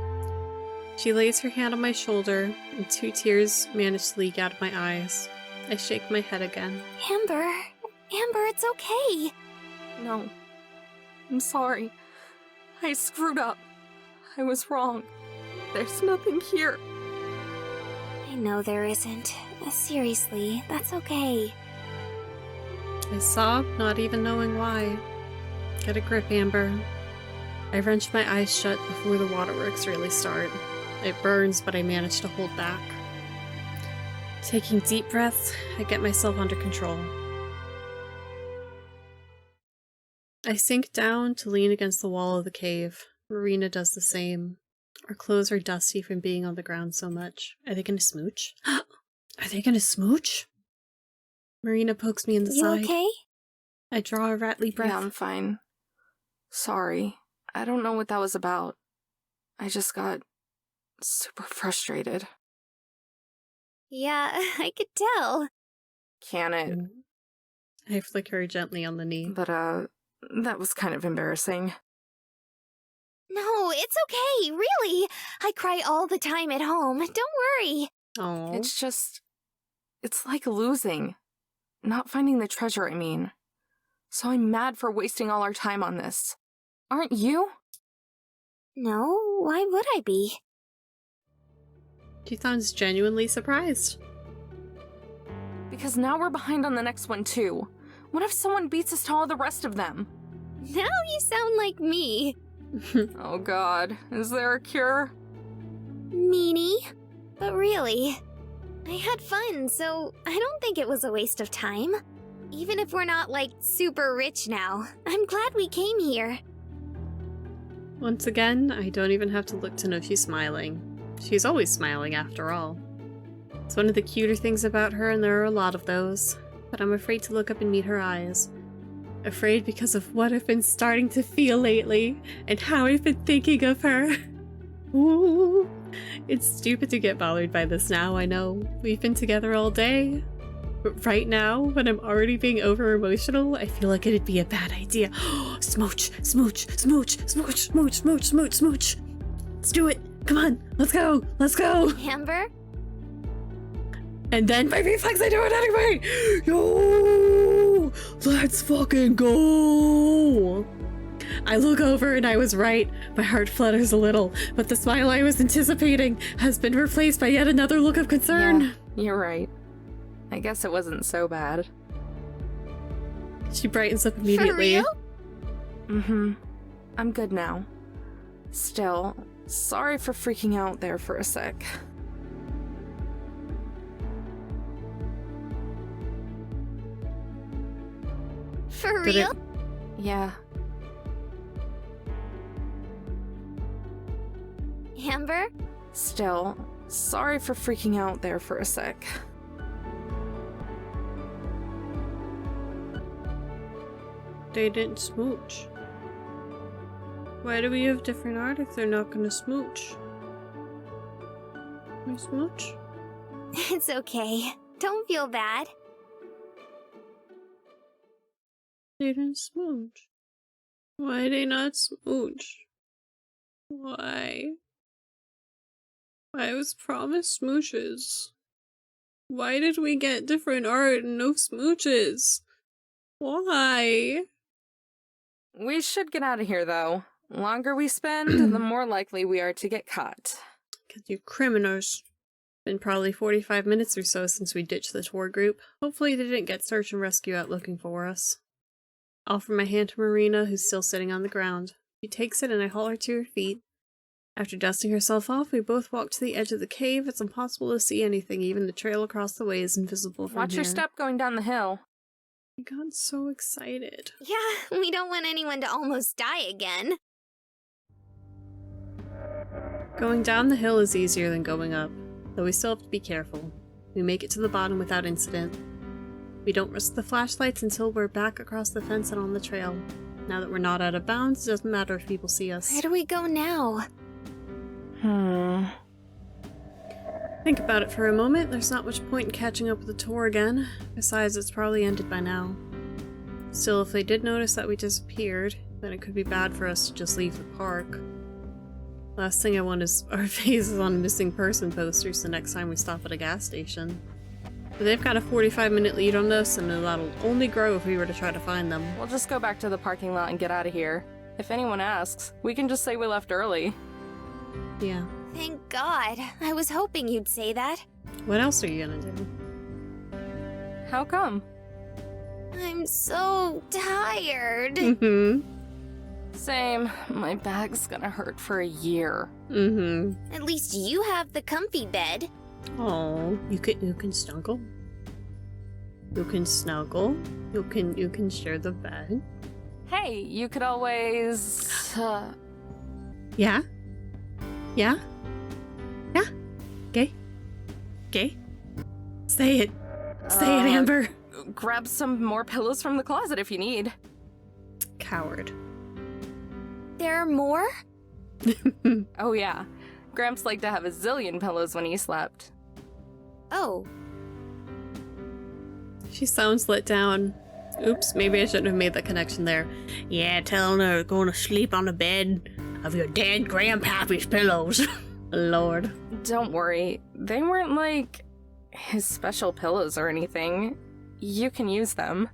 She lays her hand on my shoulder, and 2 tears manage to leak out of my eyes. I shake my head again. Amber? Amber, it's okay. No. I'm sorry. I screwed up. I was wrong. There's nothing here. I know there isn't. Seriously, that's okay. I sobbed, not even knowing why. Get a grip, Amber. I wrenched my eyes shut before the waterworks really start. It burns, but I manage to hold back. Taking deep breaths, I get myself under control. I sink down to lean against the wall of the cave. Marina does the same. Our clothes are dusty from being on the ground so much. Are they gonna smooch? Are they gonna smooch? Marina pokes me in the You side. okay? I draw a rattly breath. Yeah, I'm fine. Sorry. I don't know what that was about. I just got super frustrated. Yeah, I could tell. Can it? I flick her gently on the knee. But, that was kind of embarrassing. No, it's okay, really. I cry all the time at home. Don't worry. Oh, It's just... It's like losing. Not finding the treasure, I mean. So I'm mad for wasting all our time on this. Aren't you? No, why would I be? she sounds genuinely surprised. Because now we're behind on the next one, too. What if someone beats us to all the rest of them? Now you sound like me. Oh god, is there a cure? Meanie. But really, I had fun, so I don't think it was a waste of time. Even if we're not, like, super rich now, I'm glad we came here. Once again, I don't even have to look to know she's smiling. She's always smiling, after all. It's one of the cuter things about her, and there are a lot of those. But I'm afraid to look up and meet her eyes. Afraid because of what I've been starting to feel lately, and how I've been thinking of her. Ooh. It's stupid to get bothered by this now, I know. We've been together all day. But right now, when I'm already being over-emotional, I feel like it'd be a bad idea. Smooch, smooch, smooch, smooch, smooch, smooch, smooch, smooch. Let's do it. Come on, let's go, let's go. Amber? And then by reflex, I do it anyway. Yo, let's fucking go. I look over and I was right. My heart flutters a little, but the smile I was anticipating has been replaced by yet another look of concern. Yeah, you're right. I guess it wasn't so bad. She brightens up immediately. For real? Mm-hmm. I'm good now. Still, sorry for freaking out there for a sec. For Did it- real? Yeah. Amber? Still, sorry for freaking out there for a sec. They didn't smooch. Why do we have different art if they're not gonna smooch? We smooch? It's okay. Don't feel bad. They didn't smooch. Why they not smooch? Why? I was promised smooches. Why did we get different art and no smooches? Why? We should get out of here, though. Longer we spend, the more likely we are to get caught. Cause you criminals. Been probably 45 minutes or so since we ditched the tour group. Hopefully they didn't get search and rescue out looking for us. I offer my hand to Marina, who's still sitting on the ground. She takes it and I haul her to her feet. After dusting herself off, we both walk to the edge of the cave. It's impossible to see anything, even the trail across the way is invisible from Watch here. your step going down the hill. I got so excited. Yeah, we don't want anyone to almost die again. Going down the hill is easier than going up, though we still have to be careful. We make it to the bottom without incident. We don't risk the flashlights until we're back across the fence and on the trail. Now that we're not out of bounds, it doesn't matter if people see us. Where do we go now? Think about it for a moment, there's not much point in catching up with the tour again. Besides, it's probably ended by now. Still, if they did notice that we disappeared, then it could be bad for us to just leave the park. Last thing I want is our faces on missing person posters the next time we stop at a gas station. But they've got a 45-minute lead on us, and that'll only grow if we were to try to find them. We'll just go back to the parking lot and get out of here. If anyone asks, we can just say we left early. Yeah. Thank God. I was hoping you'd say that. What else are you gonna do? How come? I'm so tired. Mm-hmm. Same. My back's gonna hurt for a year. Mm-hmm. At least you have the comfy bed. Oh, you can snuggle. You can snuggle. You can share the bed. Hey, you could always... Yeah? Yeah? Yeah? Gay? Gay? Say it. Say it, Amber. grab some more pillows from the closet if you need. Coward. There are more? Oh yeah. Gramps liked to have a zillion pillows when he slept. Oh. She sounds let down. Oops, maybe I shouldn't have made that connection there. Yeah, telling her going to sleep on the bed of your dead grandpappy's pillows. Lord. Don't worry, they weren't like his special pillows or anything. You can use them.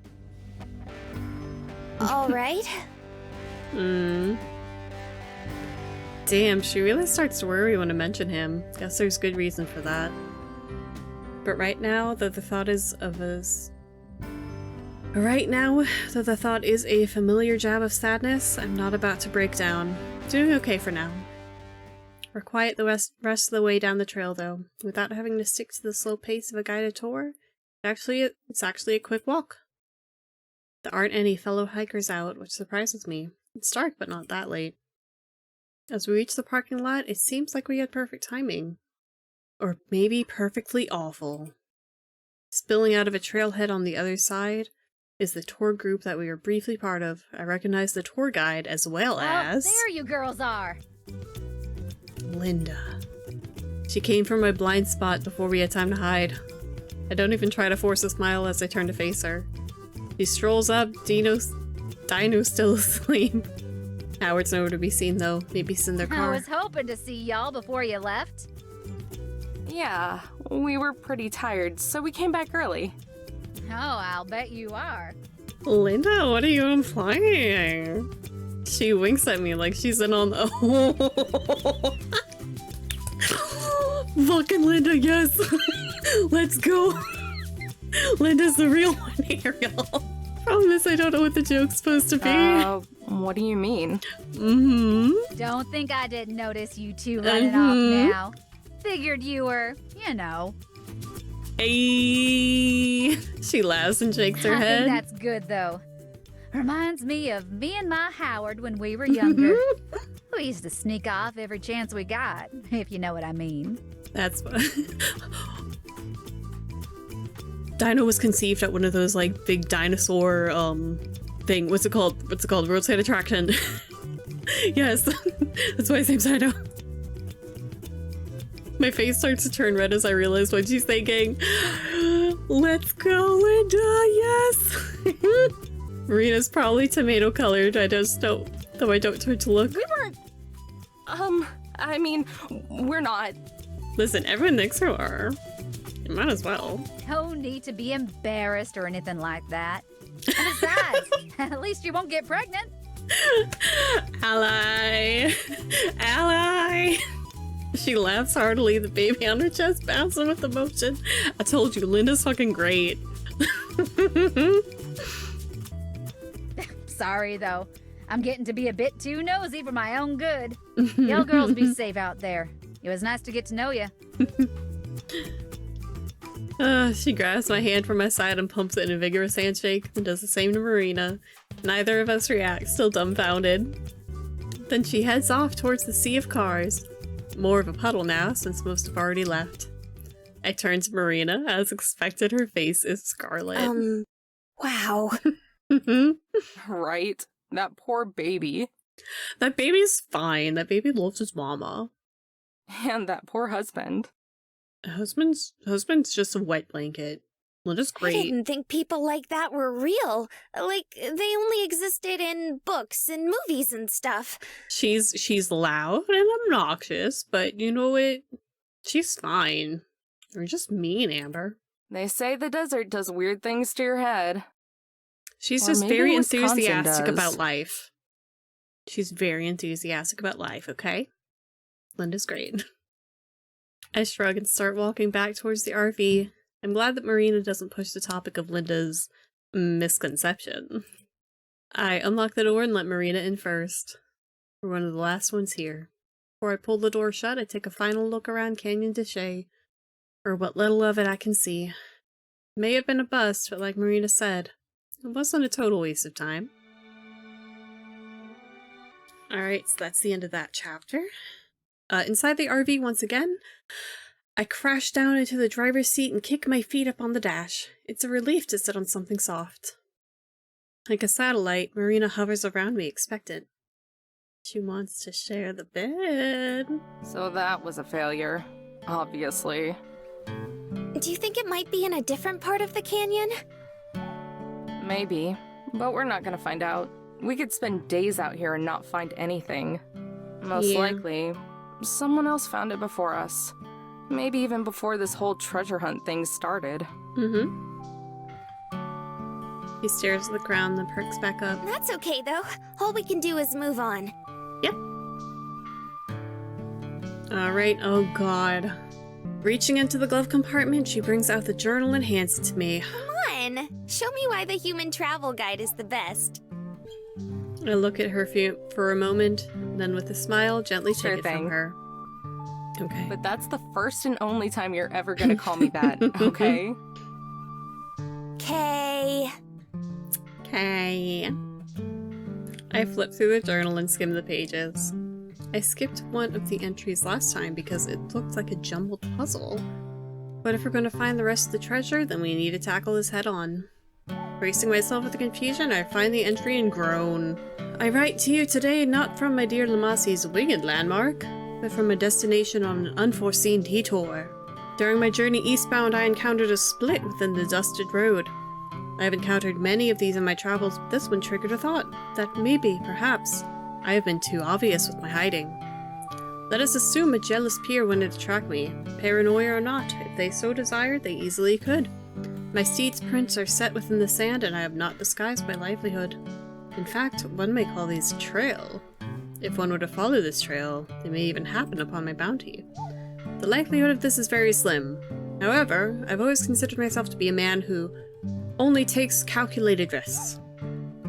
All right. Damn, she really starts to worry when I mention him. Guess there's good reason for that. But right now, though the thought is a familiar jab of sadness, I'm not about to break down. Doing okay for now. We're quiet the rest of the way down the trail, though, without having to stick to the slow pace of a guided tour. It's actually a quick walk. There aren't any fellow hikers out, which surprises me. It's dark, but not that late. As we reach the parking lot, it seems like we had perfect timing. Or maybe perfectly awful. Spilling out of a trailhead on the other side is the tour group that we were briefly part of. I recognize the tour guide as well as... there you girls are! Linda. She came from my blind spot before we had time to hide. I don't even try to force a smile as I turn to face her. She strolls up, Dino's still asleep. Howard's nowhere to be seen though. Maybe he's in their I car. was hoping to see y'all before you left. Yeah, we were pretty tired, so we came back early. Oh, I'll bet you are. Linda, what are you implying? She winks at me like she's in on the... Fucking Linda, yes! Let's go! Linda's the real one here, y'all. Promise I don't know what the joke's supposed to be. What do you mean? Don't think I didn't notice you two running off now. Figured you were, you know. Hey! She laughs and shakes her I head. think that's good, though. Reminds me of me and my Howard when we were younger. We used to sneak off every chance we got, if you know what I mean. That's what... Dino was conceived at one of those, like, big dinosaur, thing. What's it called? Roadside attraction. Yes. That's why his name's Dino. My face starts to turn red as I realize what she's thinking. Let's go, Linda, yes! Marina's probably tomato colored. I just don't, though I don't turn to look. We weren't... I mean, we're not. Listen, everyone thinks you are. You might as well. No need to be embarrassed or anything like that. And besides, at least you won't get pregnant. Ally! Ally! She laughs heartily, the baby on her chest bouncing with emotion. I told you, Linda's fucking great. Sorry, though. I'm getting to be a bit too nosy for my own good. Y'all girls be safe out there. It was nice to get to know you. She grabs my hand from my side and pumps it in a vigorous handshake, and does the same to Marina. Neither of us react, still dumbfounded. Then she heads off towards the sea of cars. More of a puddle now, since most have already left. I turn to Marina. As expected, her face is scarlet. Wow. Right? That poor baby. That baby's fine. That baby loves his mama. And that poor husband. Husband's just a wet blanket. Linda's I great. didn't think people like that were real. Like, they only existed in books and movies and stuff. She's loud and obnoxious, but you know what? She's fine. You're just mean, Amber. They say the desert does weird things to your head. She's Or just maybe very Wisconsin enthusiastic does. about life. She's very enthusiastic about life, okay? Linda's great. I shrug and start walking back towards the RV. I'm glad that Marina doesn't push the topic of Linda's misconception. I unlock the door and let Marina in first. We're one of the last ones here. Before I pull the door shut, I take a final look around Canyon de Chelly, or what little of it I can see. It may have been a bust, but like Marina said, it wasn't a total waste of time. Alright, so that's the end of that chapter. Inside the RV once again, I crash down into the driver's seat and kick my feet up on the dash. It's a relief to sit on something soft. Like a satellite, Marina hovers around me, expectant. She wants to share the bed. So that was a failure, obviously. Do you think it might be in a different part of the canyon? Maybe, but we're not gonna find out. We could spend days out here and not find anything. Most Yeah. likely, someone else found it before us. Maybe even before this whole treasure hunt thing started. Mm-hmm. He stares at the ground, then perks back up. That's okay, though. All we can do is move on. Alright, oh god. Reaching into the glove compartment, she brings out the journal and hands it to me. Come on! Show me why the human travel guide is the best. I look at her for a moment, then with a smile, gently Sure take it thing. from her. Okay. But that's the first and only time you're ever gonna call me that, okay? Kay. Okay. I flip through the journal and skim the pages. I skipped one of the entries last time because it looked like a jumbled puzzle. But if we're going to find the rest of the treasure, then we need to tackle this head on. Bracing myself with the confusion, I find the entry and groan. I write to you today not from my dear Lamasi's winged landmark, but from a destination on an unforeseen detour. During my journey eastbound, I encountered a split within the dusted road. I have encountered many of these in my travels, but this one triggered a thought that maybe, perhaps, I have been too obvious with my hiding. Let us assume a jealous peer wanted to track me. Paranoia or not, if they so desired, they easily could. My steed's prints are set within the sand, and I have not disguised my livelihood. In fact, one may call these a trail. If one were to follow this trail, they may even happen upon my bounty. The likelihood of this is very slim. However, I've always considered myself to be a man who only takes calculated risks.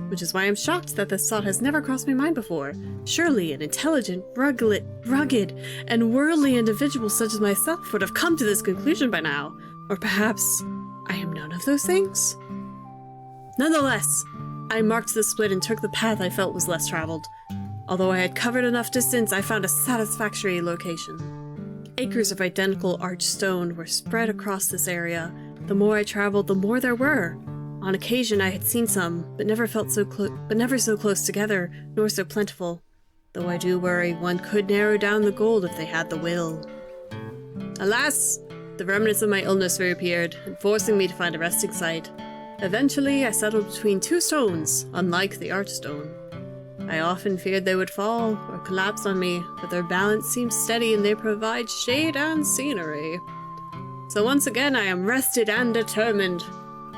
Which is why I'm shocked that this thought has never crossed my mind before. Surely an intelligent, rugged, and worldly individual such as myself would have come to this conclusion by now. Or perhaps I am none of those things? Nonetheless, I marked the split and took the path I felt was less traveled. Although I had covered enough distance, I found a satisfactory location. Acres of identical arched stone were spread across this area. The more I traveled, the more there were. On occasion I had seen some, but never so close together, nor so plentiful. Though I do worry one could narrow down the gold if they had the will. Alas! The remnants of my illness reappeared, forcing me to find a resting site. Eventually I settled between two stones, unlike the archstone. I often feared they would fall or collapse on me, but their balance seems steady and they provide shade and scenery. So once again I am rested and determined.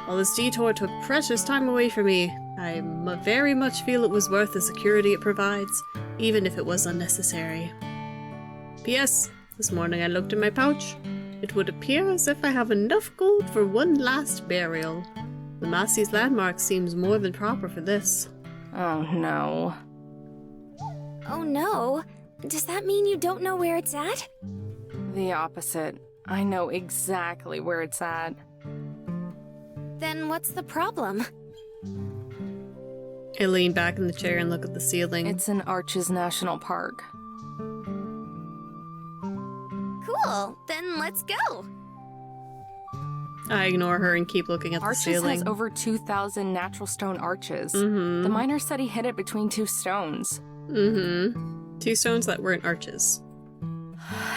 While this detour took precious time away from me, I very much feel it was worth the security it provides, even if it was unnecessary. P.S. This morning I looked in my pouch. It would appear as if I have enough gold for one last burial. The Massey's landmark seems more than proper for this. Oh no. Oh no. Does that mean you don't know where it's at? The opposite. I know exactly where it's at. Then what's the problem? I lean back in the chair and look at the ceiling. It's in Arches National Park. Cool. Then let's go. I ignore her and keep looking at the Arches ceiling. has over 2,000 natural stone arches. Mm-hmm. The miner said he hid it between two stones. Mm-hmm. Two stones that weren't arches.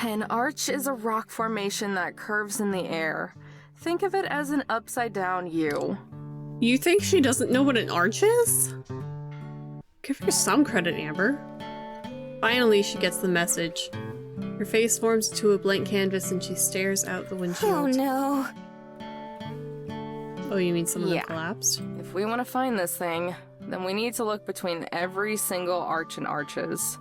An arch is a rock formation that curves in the air. Think of it as an upside-down U. You think she doesn't know what an arch is? Give her some credit, Amber. Finally, she gets the message. Her face forms into a blank canvas and she stares out the windshield. Oh no. Oh, you mean some of them Yeah. collapsed? If we want to find this thing, then we need to look between every single arch and arches.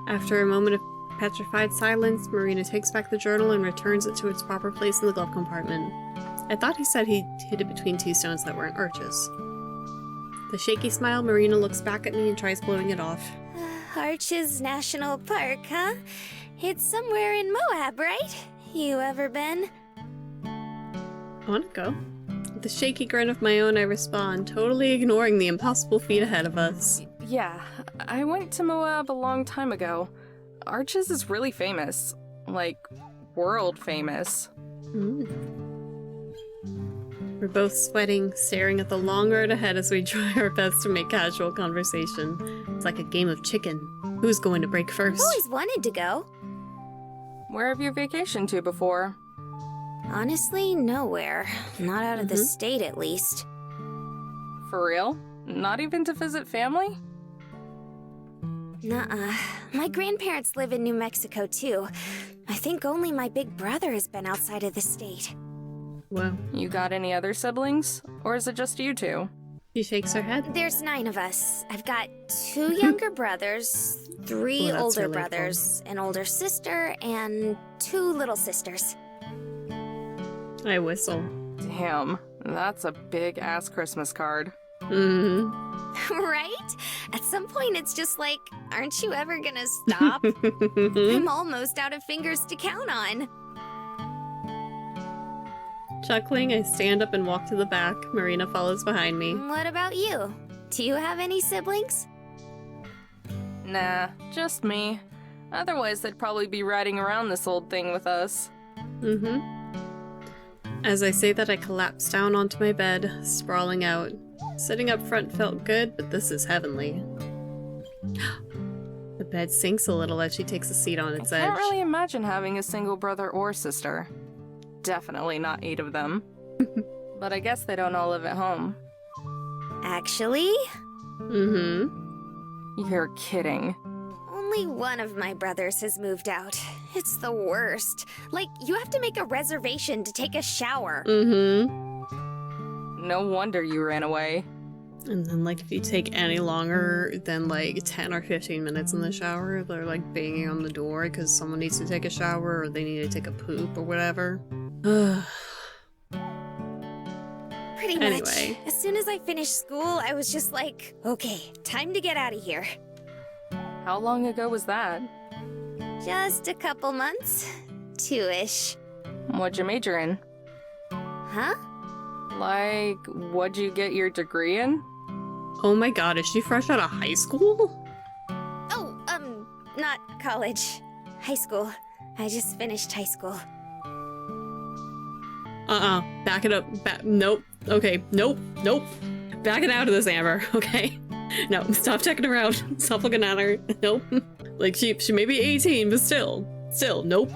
After a moment of Petrified silence, Marina takes back the journal and returns it to its proper place in the glove compartment. I thought he said he hid it between two stones that weren't arches. With a shaky smile, Marina looks back at me and tries blowing it off. Arches National Park, huh? It's somewhere in Moab, right? You ever been? I want to go. With a shaky grin of my own, I respond, totally ignoring the impossible feat ahead of us. Yeah, I went to Moab a long time ago. Arches is really famous. Like, world famous. We're both sweating, staring at the long road ahead as we try our best to make casual conversation. It's like a game of chicken. Who's going to break first? I've always wanted to go. Where have you vacationed to before? Honestly, nowhere. Not out of the state, at least. For real? Not even to visit family? Nuh-uh. My grandparents live in New Mexico, too. I think only my big brother has been outside of the state. Well, You got any other siblings? Or is it just you two? she shakes her head. There's 9 of us. I've got 2 younger brothers, 3 Oh, that's older really brothers, an older sister, and 2 little sisters. I whistle. Damn, that's a big-ass Christmas card. Right? At some point, it's just like, aren't you ever gonna stop? I'm almost out of fingers to count on. Chuckling, I stand up and walk to the back. Marina follows behind me. What about you? Do you have any siblings? Nah, just me. Otherwise, they'd probably be riding around this old thing with us. As I say that, I collapse down onto my bed, sprawling out. Sitting up front felt good, but this is heavenly. The bed sinks a little as she takes a seat on its I edge. can't really imagine having a single brother or sister. Definitely not 8 of them. But I guess they don't all live at home. Actually, You're kidding. only one of my brothers has moved out. It's the worst. Like, you have to make a reservation to take a shower. No wonder you ran away. And then, like, if you take any longer than, like, 10 or 15 minutes in the shower, they're, like, banging on the door because someone needs to take a shower or they need to take a poop or whatever. Pretty much. Anyway. As soon as I finished school, I was just like, okay, time to get out of here. How long ago was that? Just a couple months. 2-ish. What'd you major in? Huh? Like, what'd you get your degree in? Oh my god, is she fresh out of high school? Oh, not college. High school. I just finished high school. Back it up. Nope. Okay. Nope. Back it out of this, Amber. Okay. No, stop checking her out. Stop looking at her. Nope. Like, she may be 18, but still. Nope.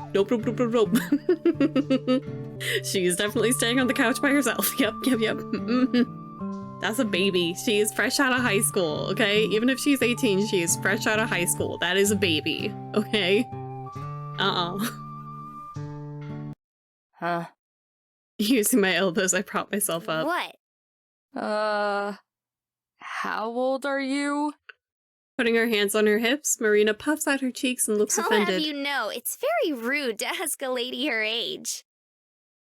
She's definitely staying on the couch by herself. Yep. That's a baby. She is fresh out of high school, okay? Even if she's 18, she is fresh out of high school. That is a baby, okay? Huh. Using my elbows, I prop myself up. What? How old are you? Putting her hands on her hips, Marina puffs out her cheeks and looks I'll offended. have you know, it's very rude to ask a lady her age.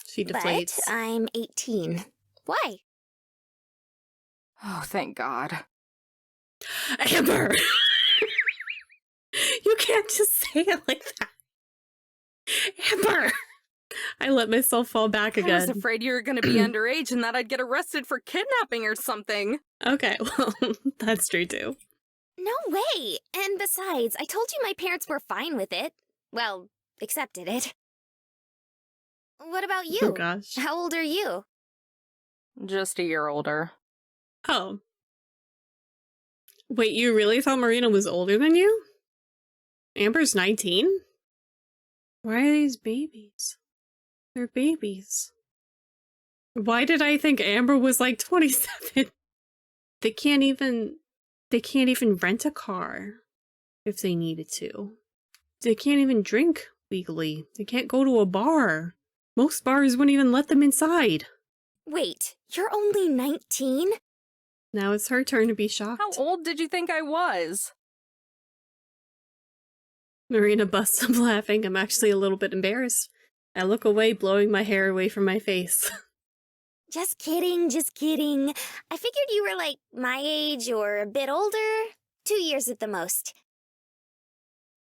She deflates. But I'm 18. Why? Oh, thank God. Amber! You can't just say it like that. Amber! I let myself fall back I was again. afraid you were going to be underage and that I'd get arrested for kidnapping or something. Okay, well, that's true too. No way! And besides, I told you my parents were fine with it. Well, accepted it. What about you? Oh gosh. How old are you? Just a year older. Oh. Wait, you really thought Marina was older than you? Amber's 19? Why are these babies? They're babies. Why did I think Amber was like 27? They can't even rent a car if they needed to. They can't even drink legally. They can't go to a bar. Most bars wouldn't even let them inside. Wait, you're only 19? Now it's her turn to be shocked. How old did you think I was? Marina busts up laughing. I'm actually a little bit embarrassed. I look away, blowing my hair away from my face. Just kidding, just kidding. I figured you were like my age or a bit older. 2 years at the most.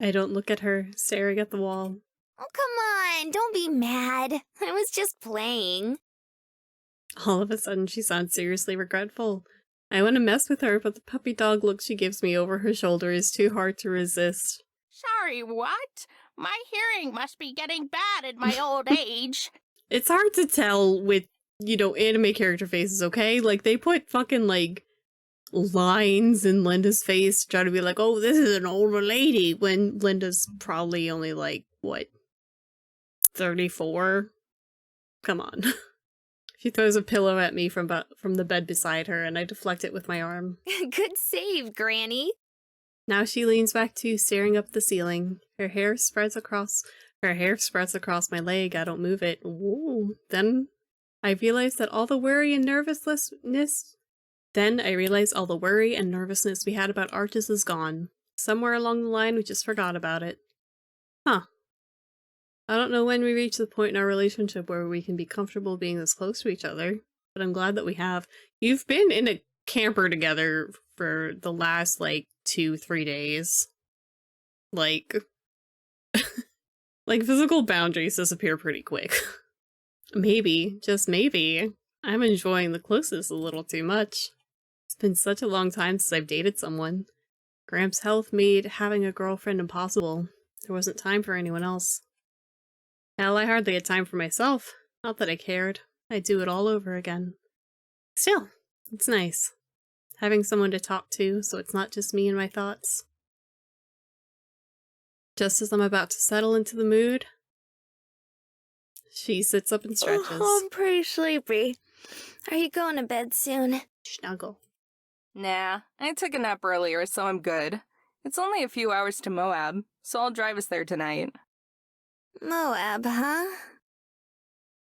I don't look at her, staring at the wall. Oh, come on, don't be mad. I was just playing. All of a sudden, she sounds seriously regretful. I want to mess with her, but the puppy dog look she gives me over her shoulder is too hard to resist. Sorry, what? My hearing must be getting bad at my old age. It's hard to tell with, anime character faces, okay? Like, they put fucking, lines in Linda's face to try to be like, oh, this is an older lady, when Linda's probably only, 34? Come on. She throws a pillow at me from the bed beside her, and I deflect it with my arm. Good save, Granny. Now she leans back too, staring up the ceiling. Her hair spreads across my leg. I don't move it. Ooh. Then I realize all the worry and nervousness we had about Arches is gone. Somewhere along the line, we just forgot about it. Huh. I don't know when we reach the point in our relationship where we can be comfortable being this close to each other, but I'm glad that we have. You've been in a camper together for the last, 2-3 days. Physical boundaries disappear pretty quick. Maybe, just maybe, I'm enjoying the closeness a little too much. It's been such a long time since I've dated someone. Gramps' health made having a girlfriend impossible. There wasn't time for anyone else. Hell, I hardly had time for myself. Not that I cared. I'd do it all over again. Still, it's nice. Having someone to talk to, so it's not just me and my thoughts. Just as I'm about to settle into the mood, she sits up and stretches. Oh, I'm pretty sleepy. Are you going to bed soon? Snuggle. Nah, I took a nap earlier, so I'm good. It's only a few hours to Moab, so I'll drive us there tonight. Moab, huh?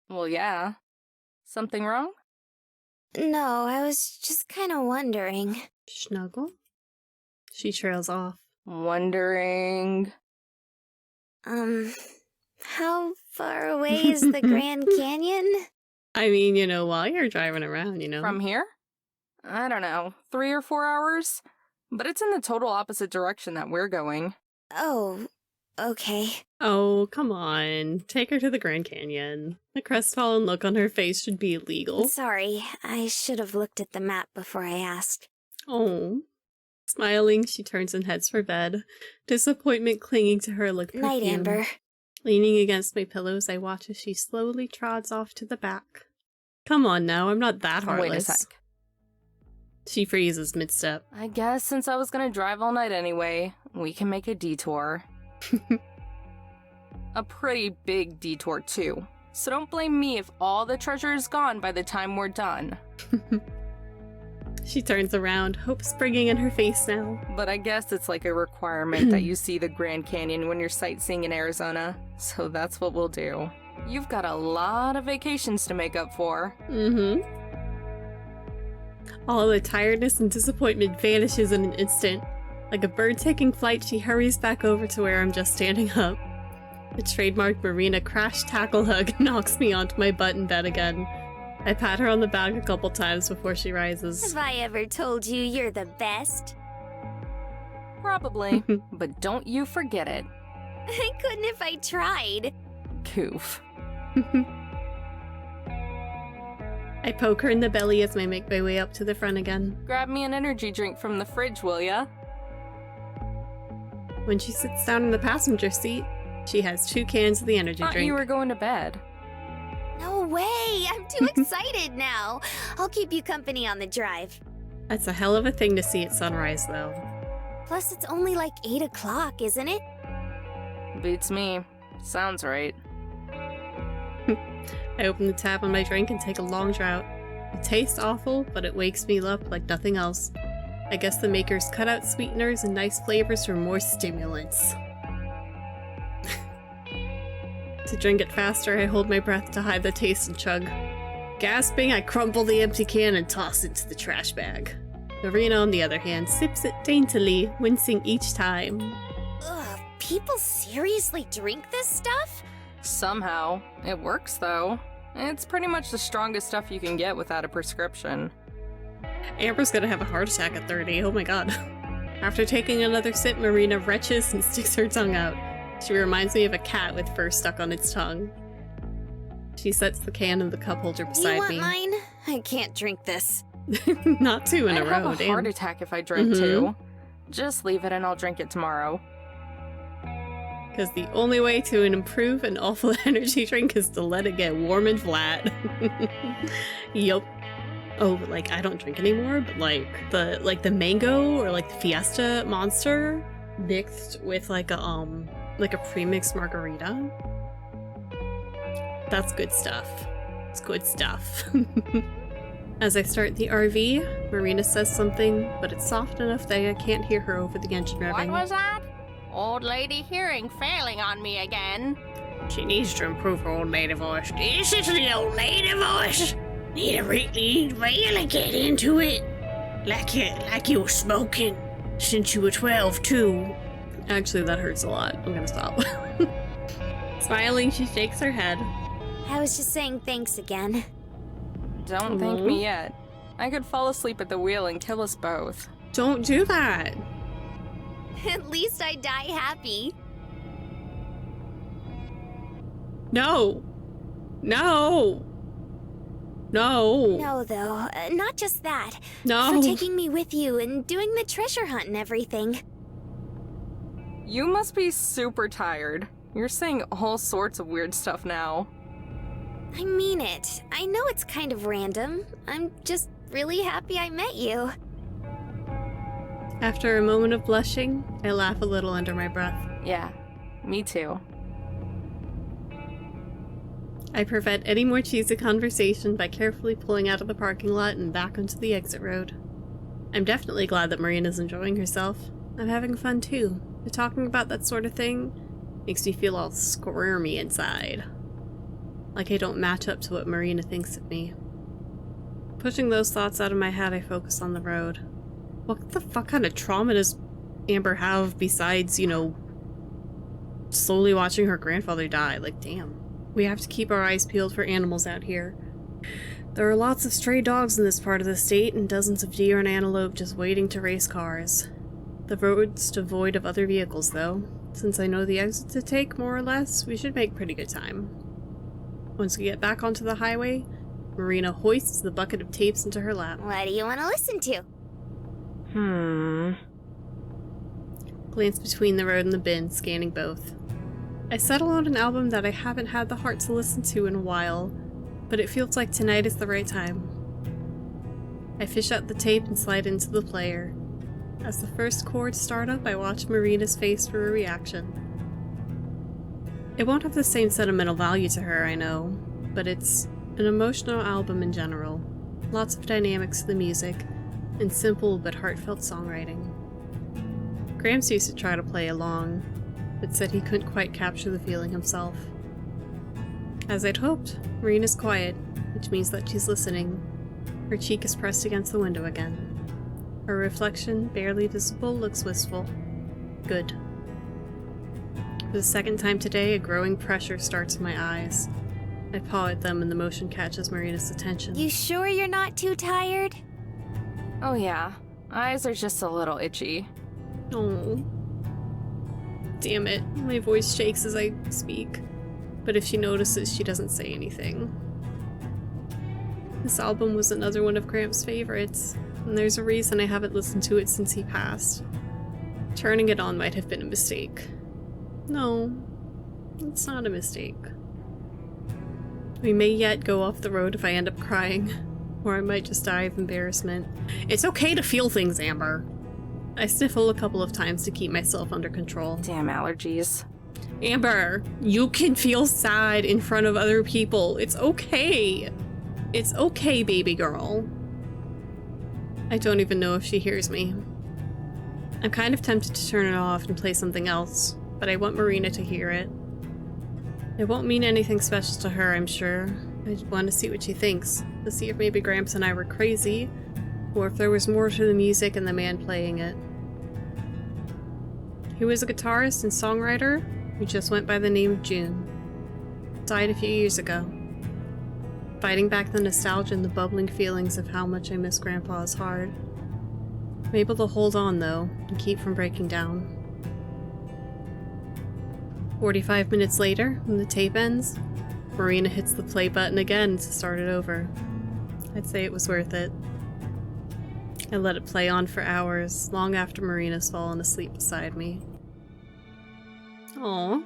Well, yeah. Something wrong? No, I was just kind of wondering. Snuggle? She trails off. Wondering... How far away is the Grand Canyon? I mean, while you're driving around, From here? I don't know, 3 or 4 hours? But it's in the total opposite direction that we're going. Oh, okay. Oh, come on. Take her to the Grand Canyon. The crestfallen look on her face should be illegal. Sorry, I should have looked at the map before I asked. Oh. Smiling, she turns and heads for bed. Disappointment clinging to her like perfume. Night, Amber. Leaning against my pillows, I watch as she slowly trods off to the back. Come on now, I'm not that heartless. Wait a sec. She freezes mid-step. I guess since I was gonna drive all night anyway, we can make a detour. A pretty big detour, too. So don't blame me if all the treasure is gone by the time we're done. She turns around, hope springing in her face now. But I guess it's like a requirement that you see the Grand Canyon when you're sightseeing in Arizona. So that's what we'll do. You've got a lot of vacations to make up for. Mm-hmm. All the tiredness and disappointment vanishes in an instant. Like a bird taking flight, she hurries back over to where I'm just standing up. The trademark Marina crash tackle hug knocks me onto my butt in bed again. I pat her on the back a couple times before she rises. Have I ever told you you're the best? Probably, but don't you forget it. I couldn't if I tried. Goof. I poke her in the belly as I make my way up to the front again. Grab me an energy drink from the fridge, will ya? When she sits down in the passenger seat, she has 2 cans of the energy Thought drink. you were going to bed. No way! I'm too excited now. I'll keep you company on the drive. That's a hell of a thing to see at sunrise, though. Plus, it's only like 8 o'clock, isn't it? Beats me. Sounds right. I open the tab on my drink and take a long draught. It tastes awful, but it wakes me up like nothing else. I guess the makers cut out sweeteners and nice flavors for more stimulants. To drink it faster, I hold my breath to hide the taste and chug. Gasping, I crumple the empty can and toss it to the trash bag. Marina, on the other hand, sips it daintily, wincing each time. Ugh, People seriously drink this stuff? Somehow. It works, though. It's pretty much the strongest stuff you can get without a prescription. Amber's gonna have a heart attack at 30, oh my god. After taking another sip, Marina retches and sticks her tongue out. She reminds me of a cat with fur stuck on its tongue. She sets the can in the cup holder beside You want me. mine? I can't drink this. Not two in a I'd row, have a damn. heart attack if I drank too. Just leave it and I'll drink it tomorrow. Because the only way to improve an awful energy drink is to let it get warm and flat. Yup. Oh, but like, I don't drink anymore, but like the mango or like the Fiesta Monster mixed with like a pre-mixed margarita. That's good stuff. It's good stuff. As I start the RV, Marina says something, but it's soft enough that I can't hear her over the engine What revving. was that? Old lady hearing failing on me again. She needs to improve her old lady voice. This is the old lady voice. Need to really get into it. Like you were smoking since you were 12 too. Actually, that hurts a lot. I'm gonna stop. Smiling, she shakes her head. I was just saying thanks again. Don't thank me yet. I could fall asleep at the wheel and kill us both. Don't do that. At least I die happy. No. No. No. No, though. Not just that. No. For taking me with you and doing the treasure hunt and everything. You must be super tired. You're saying all sorts of weird stuff now. I mean it. I know it's kind of random. I'm just really happy I met you. After a moment of blushing, I laugh a little under my breath. Yeah, me too. I prevent any more cheesy conversation by carefully pulling out of the parking lot and back onto the exit road. I'm definitely glad that Marina's enjoying herself. I'm having fun too, but talking about that sort of thing makes me feel all squirmy inside. Like I don't match up to what Marina thinks of me. Pushing those thoughts out of my head, I focus on the road. What the fuck kind of trauma does Amber have besides, slowly watching her grandfather die? Like, damn. We have to keep our eyes peeled for animals out here. There are lots of stray dogs in this part of the state, and dozens of deer and antelope just waiting to race cars. The road's devoid of other vehicles, though. Since I know the exit to take, more or less, we should make pretty good time. Once we get back onto the highway, Marina hoists the bucket of tapes into her lap. What do you want to listen to? Glance between the road and the bin, scanning both. I settle on an album that I haven't had the heart to listen to in a while, but it feels like tonight is the right time. I fish out the tape and slide into the player. As the first chords start up, I watch Marina's face for a reaction. It won't have the same sentimental value to her, I know, but it's an emotional album in general. Lots of dynamics to the music, and simple but heartfelt songwriting. Gramps used to try to play along, but said he couldn't quite capture the feeling himself. As I'd hoped, Marina's quiet, which means that she's listening. Her cheek is pressed against the window again. Her reflection, barely visible, looks wistful. Good. For the second time today, a growing pressure starts in my eyes. I paw at them and the motion catches Marina's attention. You sure you're not too tired? Oh yeah, eyes are just a little itchy. Oh. Damn it, my voice shakes as I speak. But if she notices, she doesn't say anything. This album was another one of Gramps' favorites, and there's a reason I haven't listened to it since he passed. Turning it on might have been a mistake. No, it's not a mistake. We may yet go off the road if I end up crying, or I might just die of embarrassment. It's okay to feel things, Amber. I sniffle a couple of times to keep myself under control. Damn allergies. Amber, you can feel sad in front of other people. It's okay. It's okay, baby girl. I don't even know if she hears me. I'm kind of tempted to turn it off and play something else, but I want Marina to hear it. It won't mean anything special to her, I'm sure. I just want to see what she thinks, to see if maybe Gramps and I were crazy, or if there was more to the music and the man playing it. He was a guitarist and songwriter who just went by the name of June. Died a few years ago. Fighting back the nostalgia and the bubbling feelings of how much I miss Grandpa is hard. I'm able to hold on, though, and keep from breaking down. 45 minutes later, when the tape ends, Marina hits the play button again to start it over. I'd say it was worth it. I let it play on for hours, long after Marina's fallen asleep beside me. Aww.